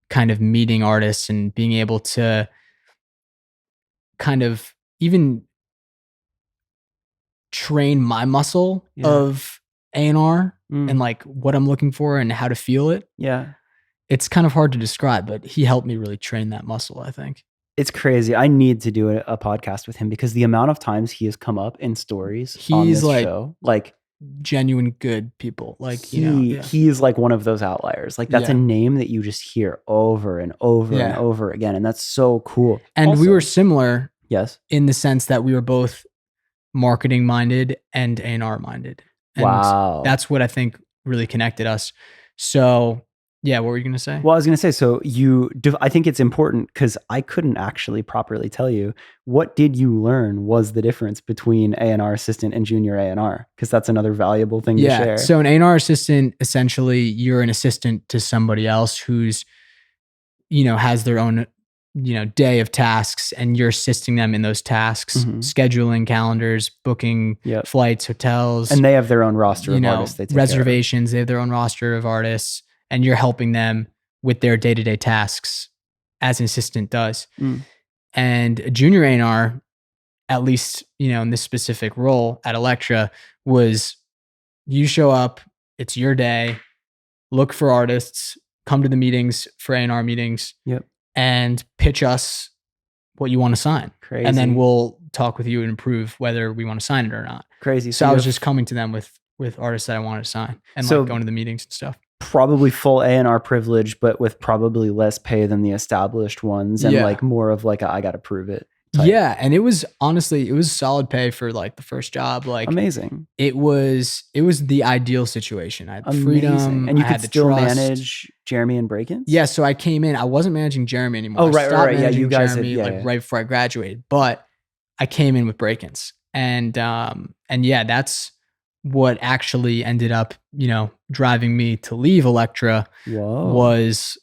kind of meeting artists and being able to kind of even train my muscle of A&R and like what I'm looking for and how to feel it. Yeah. It's kind of hard to describe, but he helped me really train that muscle, I think. It's crazy. I need to do a podcast with him because the amount of times he has come up in stories on this show, like genuine good people. Like he's like one of those outliers. Like that's a name that you just hear over and over and over again, and that's so cool. And also, we were similar, yes, in the sense that we were both marketing minded and A&R minded. And wow, that's what I think really connected us. So yeah, what were you going to say? Well, I was going to say, so I think it's important because I couldn't actually properly tell you, what did you learn was the difference between A&R assistant and junior A&R? Because that's another valuable thing to share. So an A&R assistant, essentially you're an assistant to somebody else who's, has their own, day of tasks, and you're assisting them in those tasks, scheduling calendars, booking flights, hotels. And they have their own roster of artists they take reservations. They have their own roster of artists. And you're helping them with their day-to-day tasks as an assistant does. And a junior A&R, at least, in this specific role at Elektra, was you show up, it's your day, look for artists, come to the meetings for A&R meetings, and pitch us what you want to sign. Crazy. And then we'll talk with you and approve whether we want to sign it or not. Crazy. So I was just coming to them with artists that I wanted to sign and like going to the meetings and stuff. Probably full A&R privilege, but with probably less pay than the established ones, and like more of like I gotta prove it type. Yeah, and it was solid pay for like the first job. Like amazing. It was the ideal situation. I had freedom, and you could still manage Jeremy and Brakence. Yeah, so I came in. I wasn't managing Jeremy anymore. Oh, right. Yeah, you guys Jeremy, right before I graduated, but I came in with Brakence, and that's what actually ended up, driving me to leave Elektra. Was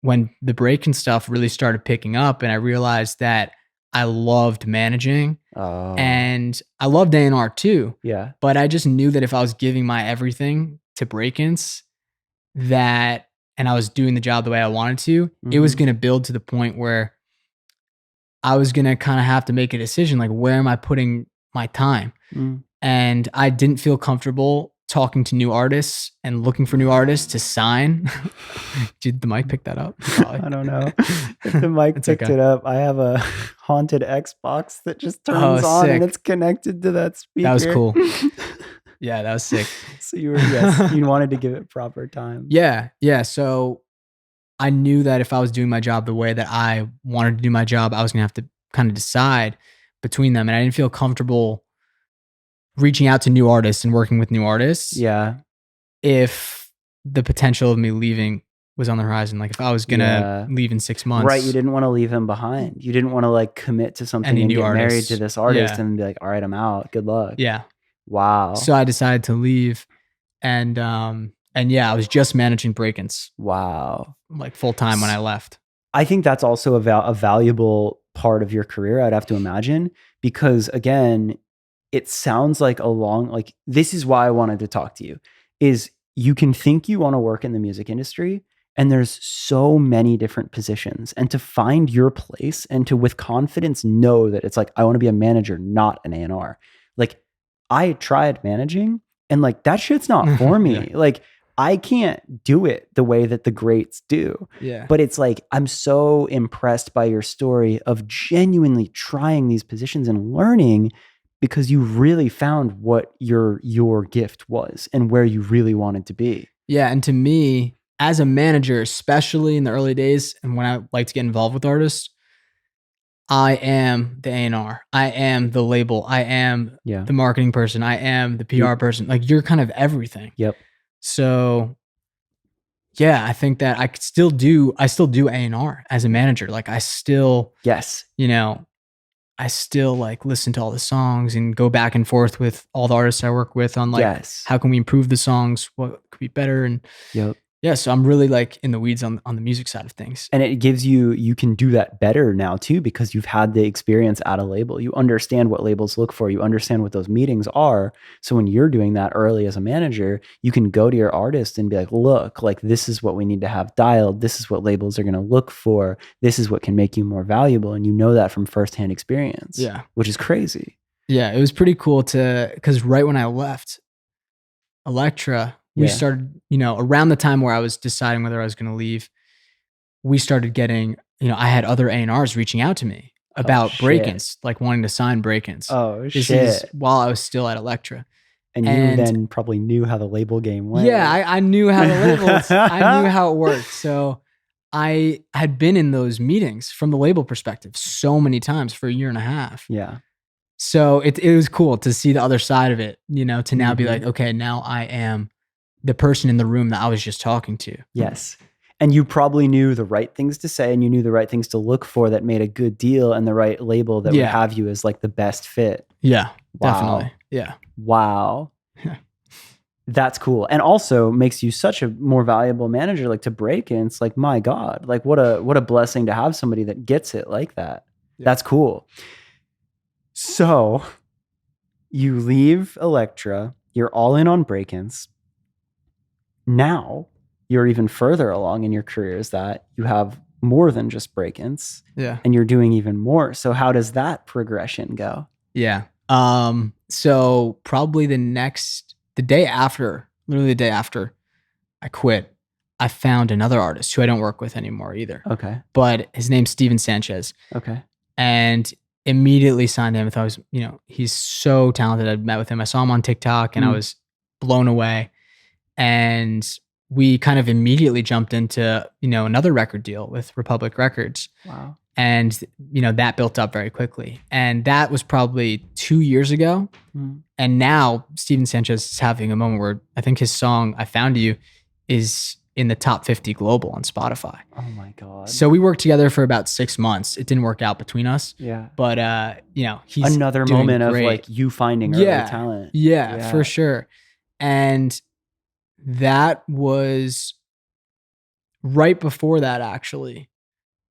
when the Brakence stuff really started picking up, and I realized that I loved managing and I loved A&R too. Yeah. But I just knew that if I was giving my everything to Brakence, and I was doing the job the way I wanted to, it was going to build to the point where I was going to kind of have to make a decision, like, where am I putting my time? And I didn't feel comfortable talking to new artists and looking for new artists to sign. Did the mic pick that up? Probably. I don't know. If the mic picked it up. I have a haunted Xbox that just turns on and it's connected to that speaker. That was cool. Yeah, that was sick. So yes, you wanted to give it proper time. Yeah. So I knew that if I was doing my job the way that I wanted to do my job, I was going to have to kind of decide between them. And I didn't feel comfortable reaching out to new artists and working with new artists. Yeah. If the potential of me leaving was on the horizon, like if I was going to leave in 6 months. Right. You didn't want to leave him behind. You didn't want to like commit to something and get married to this artist and be like, all right, I'm out. Good luck. Yeah. Wow. So I decided to leave, and yeah, I was just managing Brakence. Wow. Like full time when I left. I think that's also a valuable part of your career, I'd have to imagine, because again, it sounds like like this is why I wanted to talk to you, is you can think you want to work in the music industry and there's so many different positions, and to find your place and to with confidence know that it's like, I want to be a manager, not an A&R. Like I tried managing and like that shit's not for me. Yeah. Like I can't do it the way that the greats do. Yeah. But it's like, I'm so impressed by your story of genuinely trying these positions and learning, because you really found what your gift was and where you really wanted to be. Yeah. And to me, as a manager, especially in the early days and when I like to get involved with artists, I am the A&R. I am the label. I am the marketing person. I am the PR person. Like you're kind of everything. Yep. So yeah, I think that I still do A&R as a manager. Like I still, I still like listen to all the songs and go back and forth with all the artists I work with on like, how can we improve the songs? What could be better? And yeah, so I'm really like in the weeds on the music side of things. And it gives you can do that better now too, because you've had the experience at a label. You understand what labels look for. You understand what those meetings are. So when you're doing that early as a manager, you can go to your artist and be like, look, like this is what we need to have dialed. This is what labels are going to look for. This is what can make you more valuable. And you know that from firsthand experience. Yeah. Which is crazy. Yeah. It was pretty cool because right when I left Elektra, we started, around the time where I was deciding whether I was going to leave, we started getting, I had other A&Rs reaching out to me about Brakence, like wanting to sign Brakence. This is while I was still at Elektra. And you then probably knew how the label game went. Yeah, I knew how the labels, I knew how it worked. So I had been in those meetings from the label perspective so many times for a year and a half. Yeah. So it was cool to see the other side of it, to now be like, okay, now I am the person in the room that I was just talking to. Yes. And you probably knew the right things to say, and you knew the right things to look for that made a good deal, and the right label that would have you as like the best fit. Yeah, definitely. Yeah. Wow. That's cool. And also makes you such a more valuable manager, like to Brakence. Like, my God, like what a blessing to have somebody that gets it like that. Yeah. That's cool. So you leave Elektra, you're all in on Brakence. Now you're even further along in your career, is that you have more than just Brakence. Yeah. And you're doing even more. So how does that progression go? Yeah. So probably the day after I quit, I found another artist who I don't work with anymore either. Okay. But his name's Steven Sanchez. Okay. And immediately signed him. I thought he's so talented. I'd met with him. I saw him on TikTok and I was blown away. And we kind of immediately jumped into, another record deal with Republic Records. Wow. And, that built up very quickly. And that was probably 2 years ago. And now Steven Sanchez is having a moment where I think his song, I Found You, is in the top 50 global on Spotify. Oh my God. So we worked together for about 6 months. It didn't work out between us. Yeah. But, he's another moment of like you finding early talent. Yeah, for sure. And that was right before that, actually.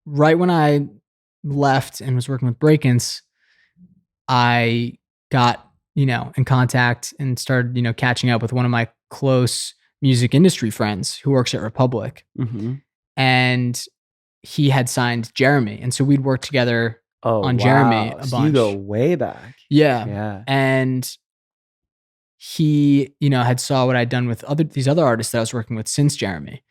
Right when I left and was working with Brakence, I got, in contact and started, catching up with one of my close music industry friends who works at Republic. Mm-hmm. And he had signed Jeremy. And so we'd worked together on Jeremy a bunch. So you go way back. Yeah. And he, had saw what I'd done with these other artists that I was working with since Jeremy.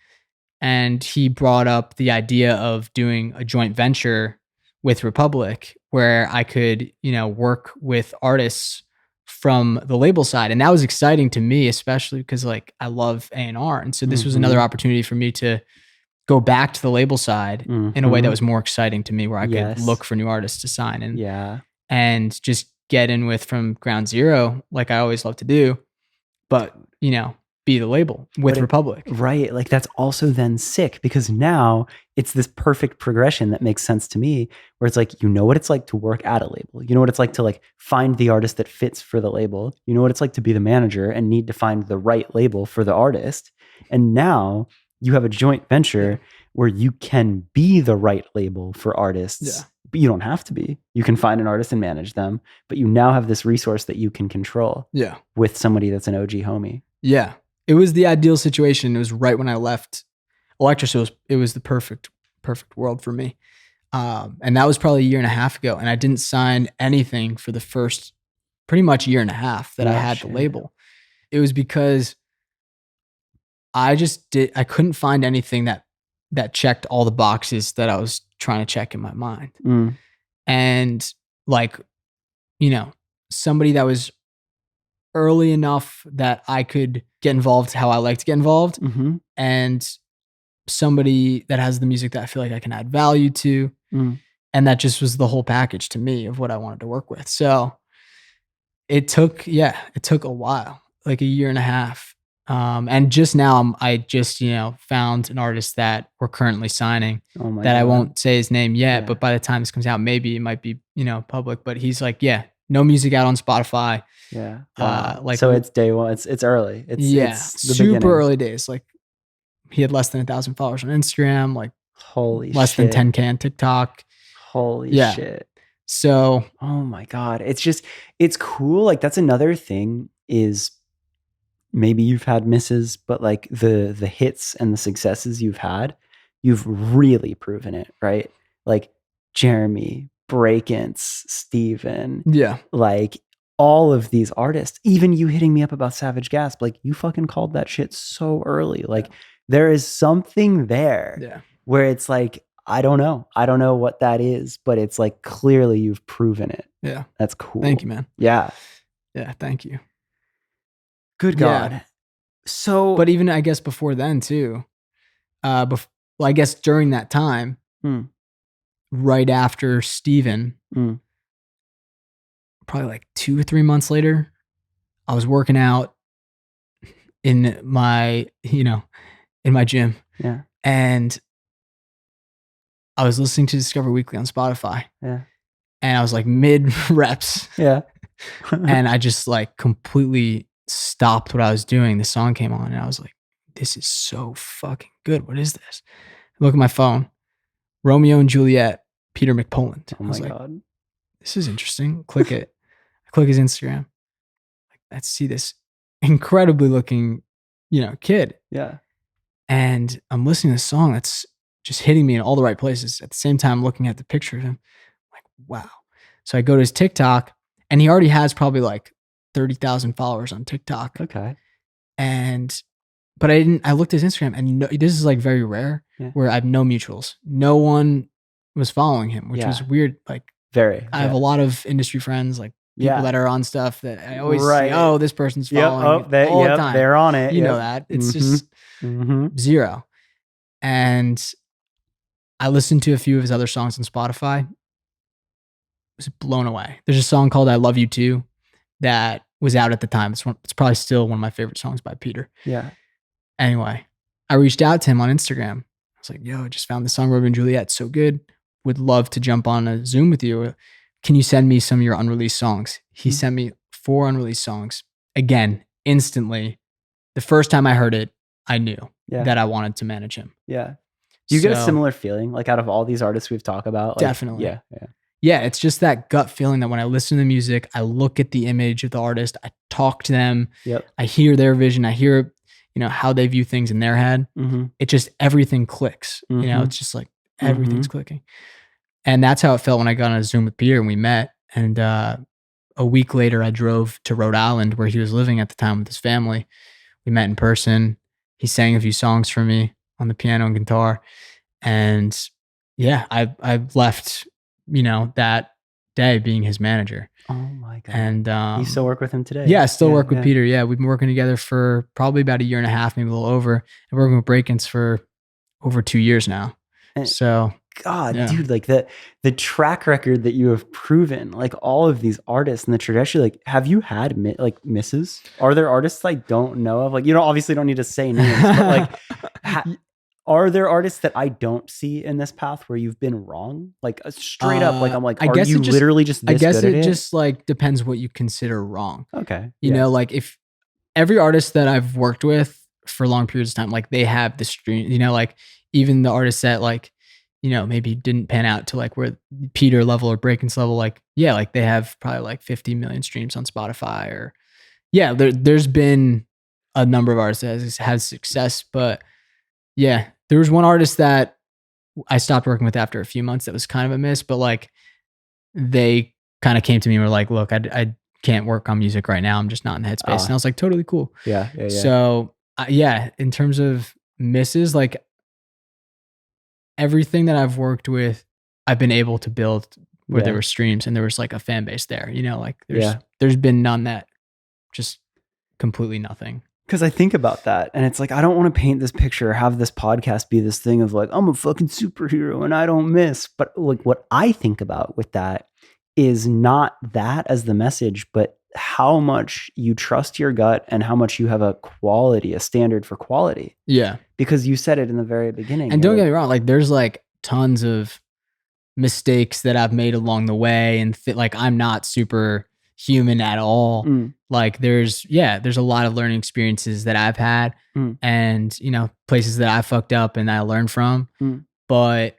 And he brought up the idea of doing a joint venture with Republic where I could, work with artists from the label side. And that was exciting to me, especially because like I love A&R. And so this was another opportunity for me to go back to the label side in a way that was more exciting to me, where I could look for new artists to sign and just get in with from ground zero, like I always love to do, but you know, be the label with Republic. Right. Like that's also then sick, because now it's this perfect progression that makes sense to me, where it's like, you know what it's like to work at a label. You know what it's like to like find the artist that fits for the label. You know what it's like to be the manager and need to find the right label for the artist. And now you have a joint venture where you can be the right label for artists, but you don't have to be. You can find an artist and manage them, but you now have this resource that you can control with somebody that's an OG homie. Yeah. It was the ideal situation. It was right when I left Elektra, so it was the perfect world for me. And that was probably a year and a half ago. And I didn't sign anything for the first pretty much year and a half that I had the label. It was because I couldn't find anything that checked all the boxes that I was trying to check in my mind. And like, you know, somebody that was early enough that I could get involved how I like to get involved, and somebody that has the music that I feel like I can add value to. And that just was the whole package to me of what I wanted to work with. So it took a while, like a year and a half. And just now I just, you know, found an artist that we're currently signing I won't say his name yet, but by the time this comes out, maybe it might be, you know, public, but he's like, no music out on Spotify. Like, so it's day one. It's early. It's the super beginning. early days. Like he had less than 1,000 followers on Instagram, like less than 10K on TikTok. Holy shit. So, oh my God. It's cool. Like that's another thing is maybe you've had misses, but like the hits and the successes you've had, you've really proven it, right? Like Jeremy, Brakence, Steven. Like all of these artists, even you hitting me up about Savage Gasp, like you fucking called that shit so early. Like there is something there where it's like, I don't know what that is, but it's like clearly you've proven it. Yeah. That's cool. Thank you, man. Yeah. Yeah. Thank you. Good God. So, but even I guess before then too, I guess during that time, right after Steven, probably like 2 or 3 months later, I was working out in my gym. Yeah. And I was listening to Discover Weekly on Spotify. Yeah. And I was like mid reps. Yeah. And I just like completely stopped what I was doing. The song came on and I was like, this is so fucking good. What is this? I look at my phone. Romeo and Juliet, Peter McPoland. Oh my God. This is interesting. Click it. I click his Instagram. Let's see this incredibly looking, you know, kid. Yeah. And I'm listening to this song that's just hitting me in all the right places. At the same time, looking at the picture of him, I'm like, wow. So I go to his TikTok and he already has probably like 30,000 followers on TikTok. Okay. But I looked at his Instagram and this is like very rare where I have no mutuals. No one was following him, which was weird. Like I have a lot of industry friends, like people that are on stuff that I always see, oh, this person's following all the time. They're on it. You know that. It's just zero. And I listened to a few of his other songs on Spotify. I was blown away. There's a song called I Love You Too that was out at the time. It's probably still one of my favorite songs by Peter. Yeah. Anyway, I reached out to him on Instagram. I was like, yo, I just found the song Romeo and Juliet. It's so good. Would love to jump on a Zoom with you. Can you send me some of your unreleased songs? He sent me 4 unreleased songs. Again, instantly. The first time I heard it, I knew that I wanted to manage him. Yeah. Do you get a similar feeling, like out of all these artists we've talked about? Like, definitely. Yeah. Yeah, it's just that gut feeling that when I listen to the music, I look at the image of the artist, I talk to them, I hear their vision, I hear, you know, how they view things in their head. It just, everything clicks. You know, it's just like everything's clicking. And that's how it felt when I got on a Zoom with Peter and we met. And a week later, I drove to Rhode Island where he was living at the time with his family. We met in person. He sang a few songs for me on the piano and guitar. And yeah, I left, you know, that day being his manager. Oh my God. And you still work with him today? Yeah, I still work with Peter. Yeah, we've been working together for probably about 1.5 years, maybe a little over. And working with Brakence for over 2 years now. And so God, dude, like the track record that you have proven, like all of these artists in the trajectory, like have you had like misses? Are there artists I don't know of? Like, you know, obviously don't need to say names, but like are there artists that I don't see in this path where you've been wrong? Like straight up, like I'm like, are you literally just this good at it? I guess it just like depends what you consider wrong. Okay. You know, like if every artist that I've worked with for long periods of time, like they have the stream, you know, like even the artists that like, you know, maybe didn't pan out to like where Peter level or Brakence level, like, yeah, like they have probably like 50 million streams on Spotify or there's been a number of artists that has success, but yeah, there was one artist that I stopped working with after a few months that was kind of a miss, but like they kind of came to me and were like, look, I can't work on music right now. I'm just not in the headspace. And I was like, totally cool. Yeah. So in terms of misses, like everything that I've worked with, I've been able to build where there were streams and there was like a fan base there, you know, like there's been none that just completely nothing. Because I think about that and it's like, I don't want to paint this picture or have this podcast be this thing of like, I'm a fucking superhero and I don't miss. But like what I think about with that is not that as the message, but how much you trust your gut and how much you have a standard for quality. Yeah. Because you said it in the very beginning. And don't get me wrong, like there's like tons of mistakes that I've made along the way and like I'm not super human at all. Like there's a lot of learning experiences that I've had and, you know, places that I fucked up and that I learned from. But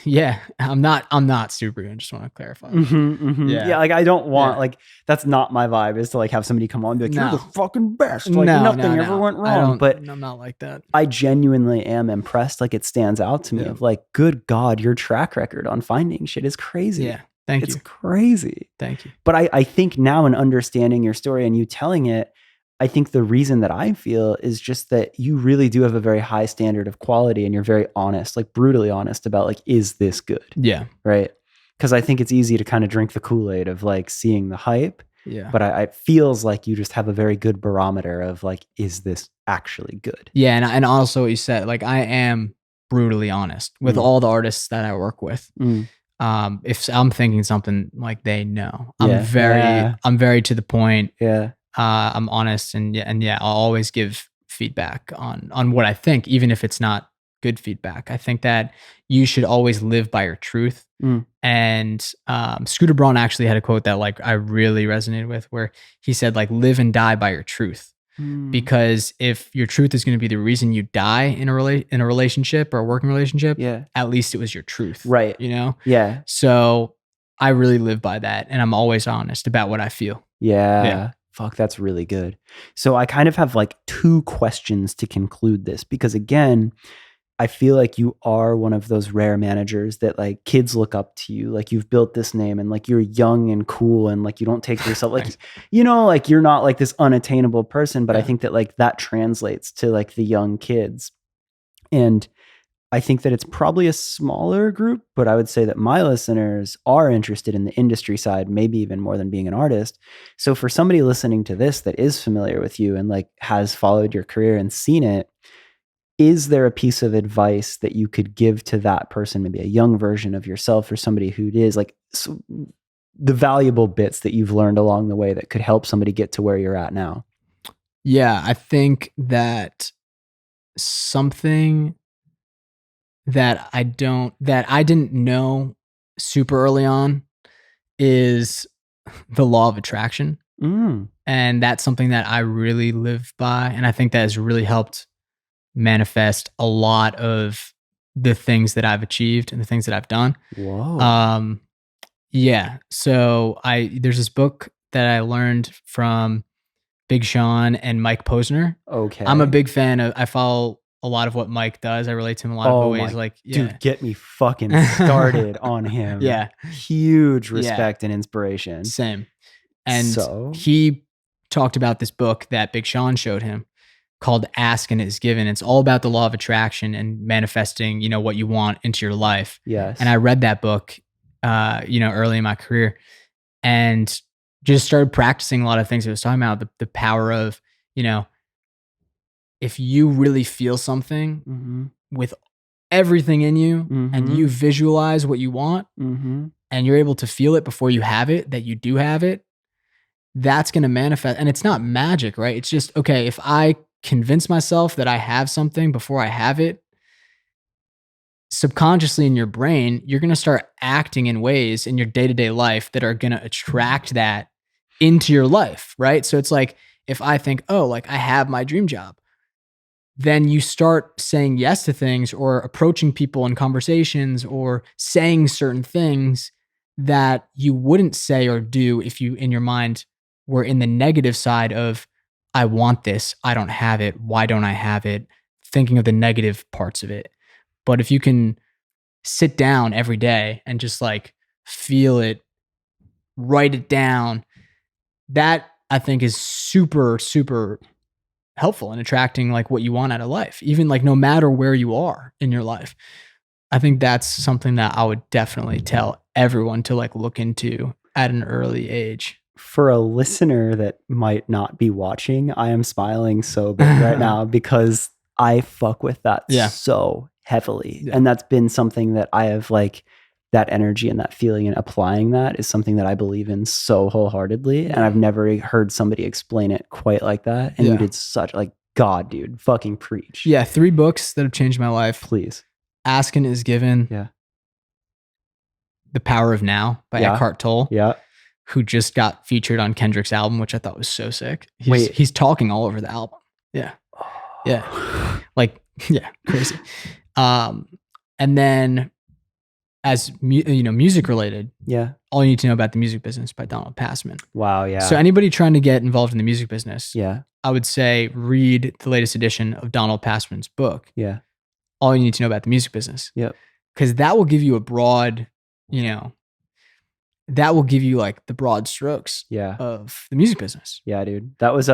yeah, I'm not superhuman. I just want to clarify. Yeah, like I don't want like that's not my vibe is to like have somebody come on and be like, you're the fucking best. Like nothing ever went wrong. But I'm not like that. I genuinely am impressed. Like it stands out to me of like, good God, your track record on finding shit is crazy. Yeah. Thank you. It's crazy. Thank you. But I think now in understanding your story and you telling it, I think the reason that I feel is just that you really do have a very high standard of quality and you're very honest, like brutally honest about like, is this good? Yeah. Right. Because I think it's easy to kind of drink the Kool-Aid of like seeing the hype. Yeah. But it feels like you just have a very good barometer of like, is this actually good? Yeah. And also what you said, like I am brutally honest with all the artists that I work with. If I'm thinking something like they know, I'm very to the point. Yeah. I'm honest and I'll always give feedback on what I think, even if it's not good feedback. I think that you should always live by your truth. And Scooter Braun actually had a quote that like I really resonated with, where he said like, live and die by your truth. Because if your truth is going to be the reason you die in a relationship or a working relationship, at least it was your truth. Right. You know? Yeah. So I really live by that and I'm always honest about what I feel. Yeah. Fuck, that's really good. So I kind of have like 2 questions to conclude this because again, I feel like you are one of those rare managers that like kids look up to you. Like you've built this name and like you're young and cool and like you don't take yourself like, you know, like you're not like this unattainable person, but I think that like that translates to like the young kids. And I think that it's probably a smaller group, but I would say that my listeners are interested in the industry side, maybe even more than being an artist. So for somebody listening to this that is familiar with you and like has followed your career and seen it, is there a piece of advice that you could give to that person, maybe a young version of yourself or somebody who it is like the valuable bits that you've learned along the way that could help somebody get to where you're at now? Yeah, I think that something that I didn't know super early on is the law of attraction. And that's something that I really live by. And I think that has really helped manifest a lot of the things that I've achieved and the things that I've done. Whoa. Yeah. So there's this book that I learned from Big Sean and Mike Posner. Okay. I'm a big fan of, I follow a lot of what Mike does. I relate to him a lot of ways. Like, dude, get me fucking started on him. Yeah. Huge respect and inspiration. Same. And he talked about this book that Big Sean showed him called Ask and It Is Given. It's all about the law of attraction and manifesting, you know, what you want into your life. Yes. And I read that book early in my career, and just started practicing a lot of things. It was talking about the power of, if you really feel something with everything in you and you visualize what you want and you're able to feel it before you have it, that you do have it, that's going to manifest. And it's not magic, right? It's just, okay, if I convince myself that I have something before I have it, subconsciously in your brain, you're going to start acting in ways in your day-to-day life that are going to attract that into your life, right? So it's like, if I think, oh, like I have my dream job, then you start saying yes to things or approaching people in conversations or saying certain things that you wouldn't say or do if you, in your mind, were in the negative side of, I want this, I don't have it, why don't I have it? Thinking of the negative parts of it. But if you can sit down every day and just like feel it, write it down, that I think is super, super helpful in attracting like what you want out of life, even like no matter where you are in your life. I think that's something that I would definitely tell everyone to like look into at an early age. For a listener that might not be watching, I am smiling so big right now because I fuck with that so heavily. Yeah. And that's been something that I have like, that energy and that feeling and applying that is something that I believe in so wholeheartedly. And I've never heard somebody explain it quite like that. And you did such like, God, dude, fucking preach. Yeah. 3 books that have changed my life. Please. Ask and Is Given. Yeah. The Power of Now by Eckhart Tolle. Yeah. Who just got featured on Kendrick's album, which I thought was so sick. He's talking all over the album. Yeah. Yeah. Like, yeah, crazy. And then as music related, All You Need to Know About the Music Business by Donald Passman. Wow, yeah. So anybody trying to get involved in the music business, I would say read the latest edition of Donald Passman's book. Yeah. All You Need to Know About the Music Business. Yep. Because that will give you a broad, that will give you like the broad strokes of the music business. Yeah, dude. That was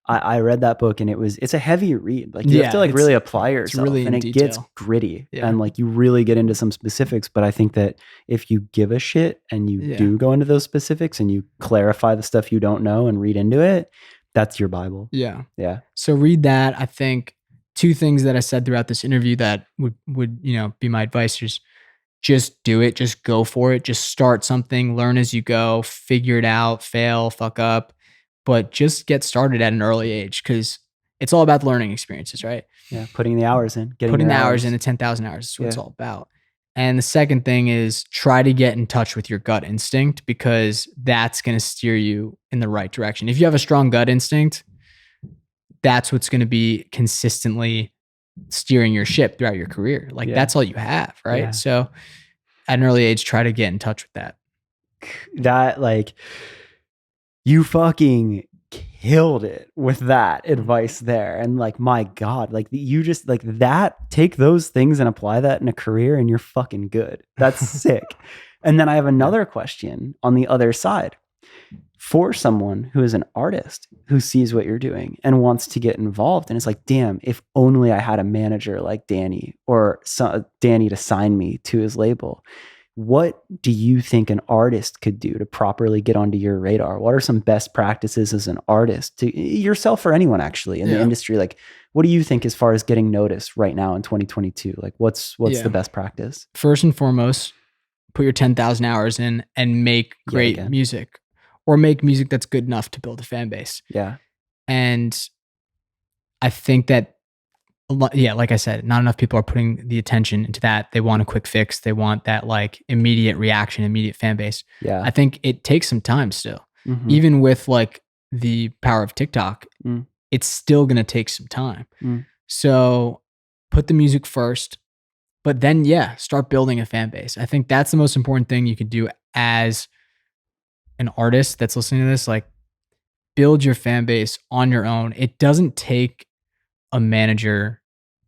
I read that book and it's a heavy read. Like you have to like really apply yourself really and it detail. Gets gritty and like you really get into some specifics. But I think that if you give a shit and you do go into those specifics and you clarify the stuff you don't know and read into it, that's your Bible. Yeah. Yeah. So read that. I think 2 things that I said throughout this interview that would be my advice is just do it, just go for it, just start something, learn as you go, figure it out, fail, fuck up. But just get started at an early age because it's all about learning experiences, right? Yeah, putting the hours in. Putting the hours in, the 10,000 hours is what it's all about. And the second thing is try to get in touch with your gut instinct because that's going to steer you in the right direction. If you have a strong gut instinct, that's what's going to be consistently steering your ship throughout your career. Like that's all you have, right? Yeah. So at an early age, try to get in touch with that. That like... You fucking killed it with that advice there. And like, my God, like you just like that, take those things and apply that in a career and you're fucking good. That's sick. And then I have another question on the other side for someone who is an artist who sees what you're doing and wants to get involved. And it's like, damn, if only I had a manager like Danny or Danny to sign me to his label. What do you think an artist could do to properly get onto your radar? What are some best practices as an artist to yourself or anyone actually in the industry? Like, what do you think as far as getting noticed right now in 2022? Like what's the best practice? First and foremost, put your 10,000 hours in and make great music or make music that's good enough to build a fan base. Yeah. And I think that like I said, not enough people are putting the attention into that. They want a quick fix. They want that like immediate reaction, immediate fan base. Yeah. I think it takes some time still. Mm-hmm. Even with like the power of TikTok, it's still going to take some time. So put the music first, but then start building a fan base. I think that's the most important thing you can do as an artist that's listening to this. Like build your fan base on your own. It doesn't take a manager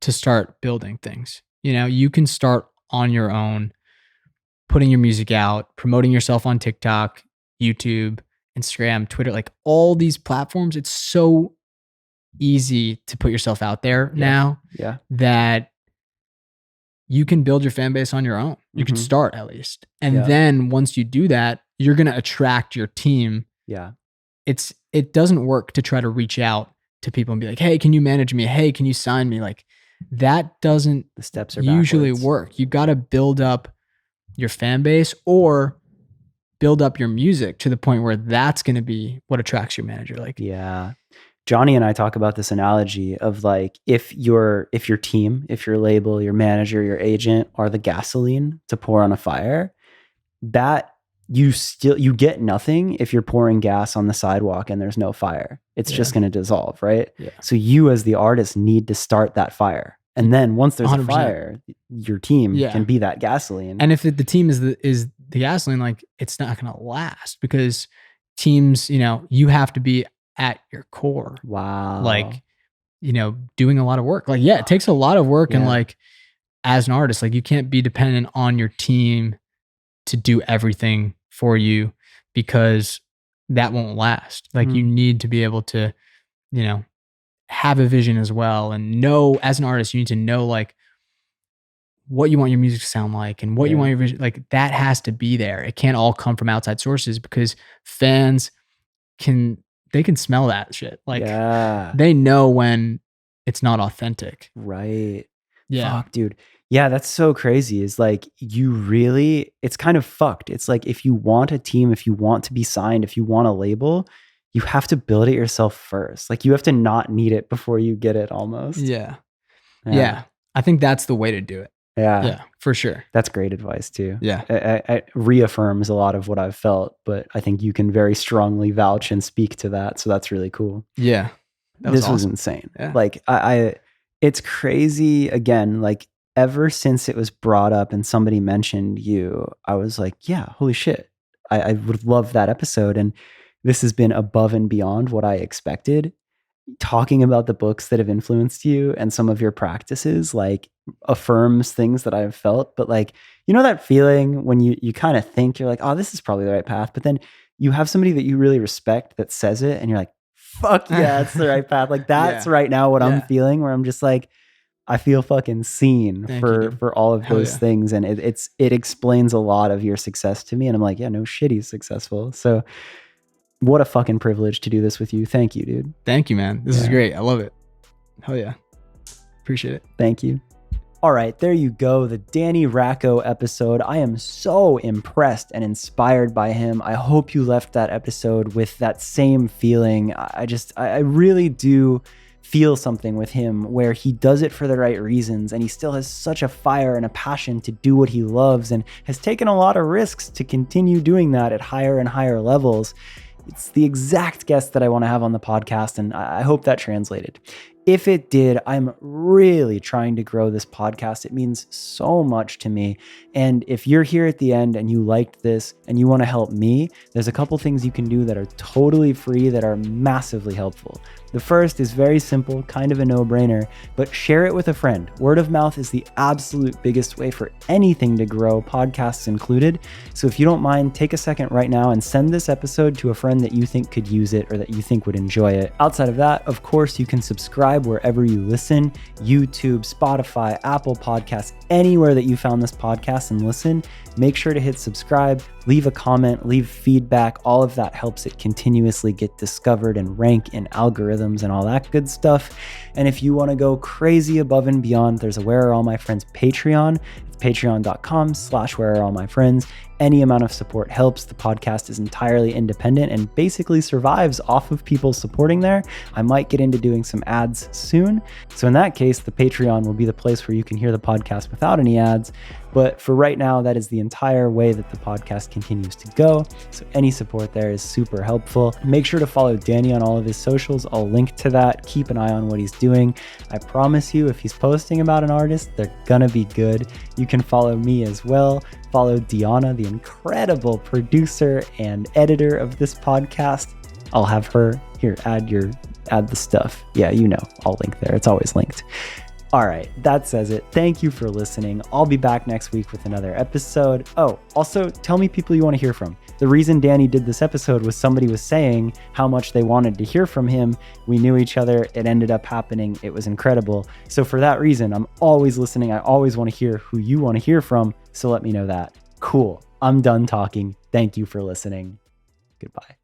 to start building things. You can start on your own, putting your music out, promoting yourself on TikTok, YouTube, Instagram, Twitter, like all these platforms. It's so easy to put yourself out there now that you can build your fan base on your own. You can Mhm. start at least. And Yeah. then once you do that, you're going to attract your team. Yeah. It doesn't work to try to reach out to people and be like, hey, can you manage me? Hey, can you sign me? Like that doesn't The steps are usually backwards. work. You got to build up your fan base or build up your music to the point where that's going to be what attracts your manager. Like, Yeah. Johnny and I talk about this analogy of like if your team, if your label, your manager, your agent are the gasoline to pour on a fire, that you get nothing if you're pouring gas on the sidewalk and there's no fire. It's Yeah. just going to dissolve, right? Yeah. So you as the artist need to start that fire. And then once there's 100%. a fire, your team Yeah. can be that gasoline. and if the team is the gasoline, like it's not going to last because teams, you have to be at your core. Wow. Like, doing a lot of work. Like, yeah, it takes a lot of work. And Yeah. like, as an artist, like you can't be dependent on your team to do everything for you because that won't last. Like you need to be able to, have a vision as well and know as an artist, you need to know like what you want your music to sound like and what you want your vision, like that has to be there. It can't all come from outside sources because fans can smell that shit. Like they know when it's not authentic. Right. Yeah. Fuck, dude. Yeah, that's so crazy. Is like it's kind of fucked. It's like if you want a team, if you want to be signed, if you want a label, you have to build it yourself first. Like you have to not need it before you get it almost. Yeah. I think that's the way to do it. Yeah, for sure. That's great advice too. Yeah. It reaffirms a lot of what I've felt, but I think you can very strongly vouch and speak to that. So that's really cool. Yeah. This was insane. Yeah. Like it's crazy again, like ever since it was brought up and somebody mentioned you, I was like, yeah, holy shit. I would love that episode. And this has been above and beyond what I expected. Talking about the books that have influenced you and some of your practices like affirms things that I've felt. But like, that feeling when you kind of think you're like, oh, this is probably the right path. But then you have somebody that you really respect that says it and you're like, fuck yeah, it's the right path. Like that's right now what I'm feeling, where I'm just like, I feel fucking seen for all of those things. And it explains a lot of your success to me. And I'm like, yeah, no shit, he's successful. So what a fucking privilege to do this with you. Thank you, dude. Thank you, man. This is great. I love it. Hell yeah. Appreciate it. Thank you. All right, there you go. The Danny Rakow episode. I am so impressed and inspired by him. I hope you left that episode with that same feeling. I really do feel something with him where he does it for the right reasons and he still has such a fire and a passion to do what he loves and has taken a lot of risks to continue doing that at higher and higher levels. It's the exact guest that I want to have on the podcast, and I hope that translated. If it did, I'm really trying to grow this podcast. It means so much to me. And if you're here at the end and you liked this and you want to help me, there's a couple things you can do that are totally free that are massively helpful. The first is very simple, kind of a no-brainer, but share it with a friend. Word of mouth is the absolute biggest way for anything to grow, podcasts included. So if you don't mind, take a second right now and send this episode to a friend that you think could use it or that you think would enjoy it. Outside of that, of course, you can subscribe wherever you listen, YouTube, Spotify, Apple Podcasts, anywhere that you found this podcast and listen. Make sure to hit subscribe, leave a comment, leave feedback. All of that helps it continuously get discovered and rank in algorithms and all that good stuff. And if you want to go crazy above and beyond, there's a Where Are All My Friends Patreon. It's patreon.com/whereareallmyfriends. Any amount of support helps. The podcast is entirely independent and basically survives off of people supporting there. I might get into doing some ads soon. So in that case, the Patreon will be the place where you can hear the podcast without any ads. But for right now, that is the entire way that the podcast continues to go. So any support there is super helpful. Make sure to follow Danny on all of his socials. I'll link to that. Keep an eye on what he's doing. I promise you, if he's posting about an artist, they're gonna be good. You can follow me as well. Follow Deanna, the incredible producer and editor of this podcast. I'll have her here, add the stuff. Yeah, I'll link there. It's always linked. All right, that says it. Thank you for listening. I'll be back next week with another episode. Oh, also tell me people you want to hear from. The reason Danny did this episode was somebody was saying how much they wanted to hear from him. We knew each other. It ended up happening. It was incredible. So for that reason, I'm always listening. I always want to hear who you want to hear from. So let me know that. Cool. I'm done talking. Thank you for listening. Goodbye.